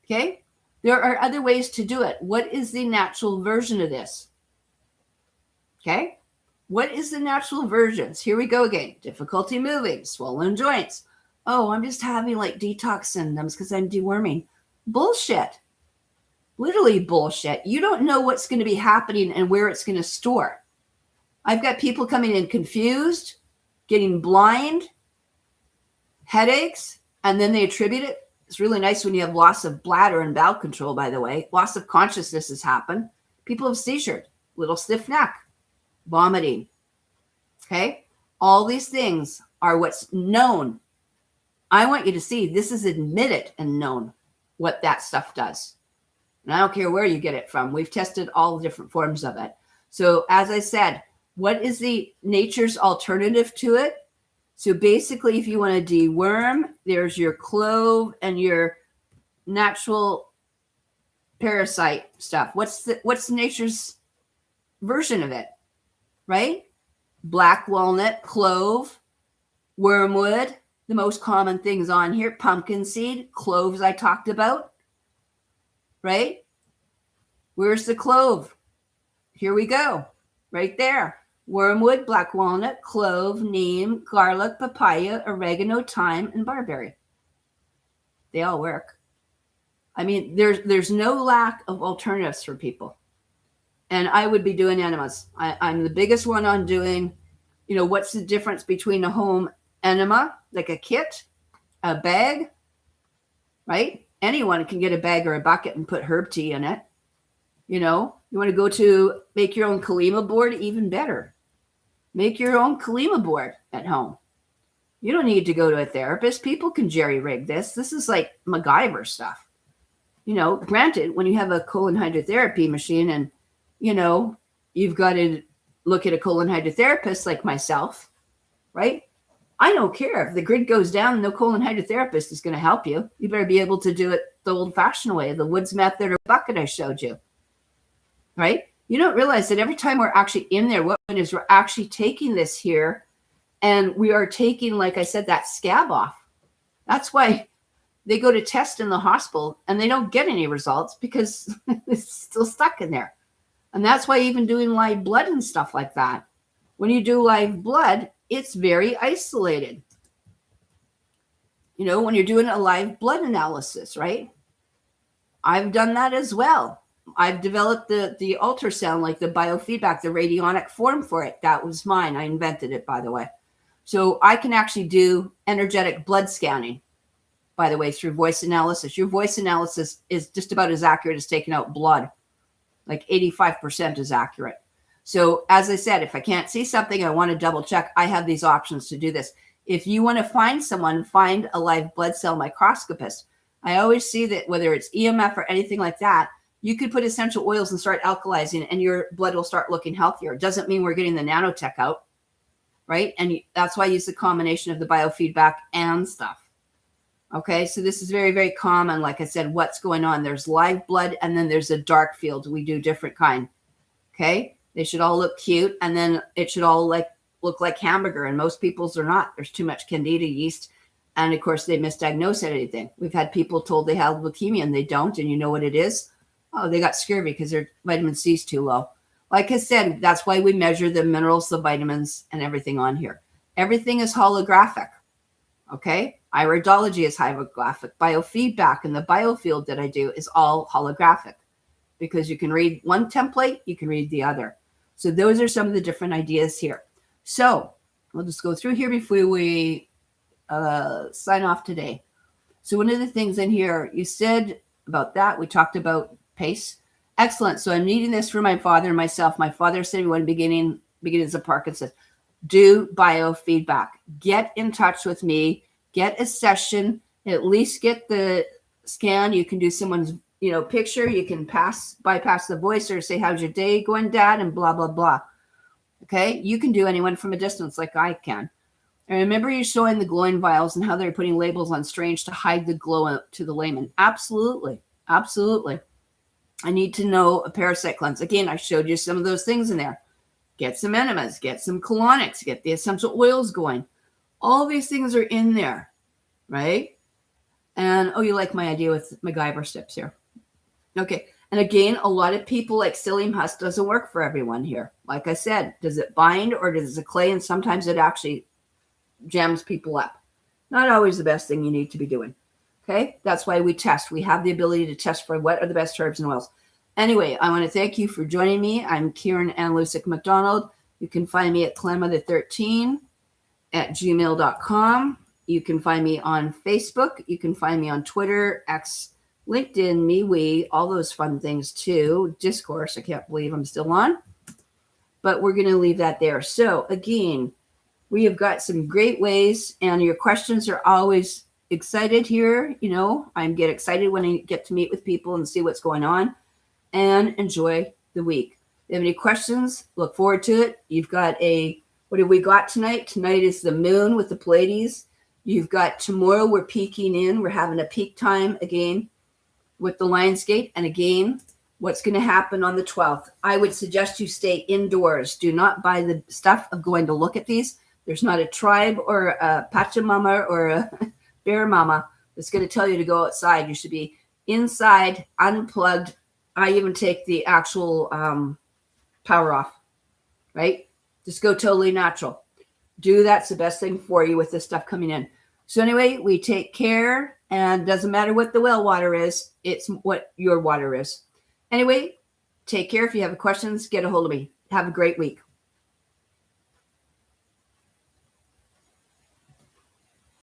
Speaker 1: Okay? There are other ways to do it. What is the natural version of this? Okay? What is the natural versions? Here we go again. Difficulty moving, swollen joints. Oh, I'm just having detox symptoms because I'm deworming. Bullshit. Literally bullshit. You don't know what's going to be happening and where it's going to store. I've got people coming in confused, getting blind, headaches, and then they attribute it. It's really nice when you have loss of bladder and bowel control, by the way. Loss of consciousness has happened. People have seizure, little stiff neck, vomiting. Okay? All these things are what's known. I want you to see this is admitted and known what that stuff does. And I don't care where you get it from. We've tested all the different forms of it. So as I said, what is the nature's alternative to it? So basically, if you want to deworm, there's your clove and your natural parasite stuff. What's nature's version of it, right? Black walnut, clove, wormwood, the most common things on here, pumpkin seed, cloves I talked about, right? Where's the clove? Here we go, right there. Wormwood, black walnut, clove, neem, garlic, papaya, oregano, thyme, and barberry. They all work. I mean, there's no lack of alternatives for people. And I would be doing enemas. I'm the biggest one on doing, what's the difference between a home enema, like a kit, a bag, right? Anyone can get a bag or a bucket and put herb tea in it. You want to go to make your own Kalima board, even better. Make your own Kalima board at home. You don't need to go to a therapist. People can jerry rig this. This is like MacGyver stuff. Granted, when you have a colon hydrotherapy machine and, you've got to look at a colon hydrotherapist like myself, right? I don't care if the grid goes down, no colon hydrotherapist is going to help you. You better be able to do it the old fashioned way, the Woods method or bucket I showed you, right? You don't realize that every time we're actually in there, what is we're actually taking this here and we are taking, like I said, that scab off. That's why they go to test in the hospital and they don't get any results because it's still stuck in there. And that's why even doing live blood and stuff like that, when you do live blood, it's very isolated. When you're doing a live blood analysis, right? I've done that as well. I've developed the ultrasound, like the biofeedback, the radionic form for it. That was mine. I invented it, by the way. So I can actually do energetic blood scanning, by the way, through voice analysis. Your voice analysis is just about as accurate as taking out blood. Like 85% is accurate. So as I said, if I can't see something, I want to double check. I have these options to do this. If you want to find someone, find a live blood cell microscopist. I always see that whether it's EMF or anything like that, you could put essential oils and start alkalizing and your blood will start looking healthier. It doesn't mean we're getting the nanotech out, right? And that's why I use the combination of the biofeedback and stuff. Okay, so this is very, very common. Like I said, what's going on? There's live blood and then there's a dark field. We do different kind. Okay, they should all look cute and then it should all look like hamburger, and most people's are not. There's too much candida yeast. And of course, they misdiagnose anything. We've had people told they have leukemia and they don't. And you know what it is? Oh, they got scurvy because their vitamin C is too low. Like I said, that's why we measure the minerals, the vitamins, and everything on here. Everything is holographic. Okay? Iridology is holographic. Biofeedback and the biofield that I do is all holographic because you can read one template, you can read the other. So those are some of the different ideas here. So we'll just go through here before we sign off today. So one of the things in here, you said about that, we talked about pace. Excellent. So I'm needing this for my father and myself. My father said when beginnings of Parkinson's, do biofeedback. Get in touch with me. Get a session. At least get the scan. You can do someone's picture. You can bypass the voice or say, how's your day going, Dad? And blah, blah, blah. Okay. You can do anyone from a distance like I can. And remember you showing the glowing vials and how they're putting labels on strange to hide the glow to the layman. Absolutely. Absolutely. I need to know a parasite cleanse. Again, I showed you some of those things in there. Get some enemas, get some colonics, get the essential oils going. All these things are in there, right? And, you like my idea with MacGyver steps here. Okay. And again, a lot of people like psyllium husk doesn't work for everyone here. Like I said, does it bind or does it clay? And sometimes it actually jams people up. Not always the best thing you need to be doing. Okay. That's why we test. We have the ability to test for what are the best herbs and oils. Anyway, I want to thank you for joining me. I'm karenann macdonald. You can find me at clemma13@gmail.com. You can find me on Facebook. You can find me on Twitter, X, LinkedIn, MeWe, all those fun things too. Discourse, I can't believe I'm still on. But we're going to leave that there. So again, we have got some great ways, and your questions are always excited here. You know, I get excited when I get to meet with people and see what's going on, and enjoy the week. If you have any questions, look forward to it. You've got what have we got tonight? Tonight is the moon with the Pleiades. You've got tomorrow, we're peaking in. We're having a peak time again with the Lionsgate. And again, what's going to happen on the 12th? I would suggest you stay indoors. Do not buy the stuff of going to look at these. There's not a tribe or a Pachamama or a bear mama that's going to tell you to go outside. You should be inside, unplugged. I even take the actual power off, right? Just go totally natural. Do that's the best thing for you with this stuff coming in. So anyway, we take care, and doesn't matter what the well water is, it's what your water is. Anyway, take care. If you have questions, get a hold of me. Have a great week.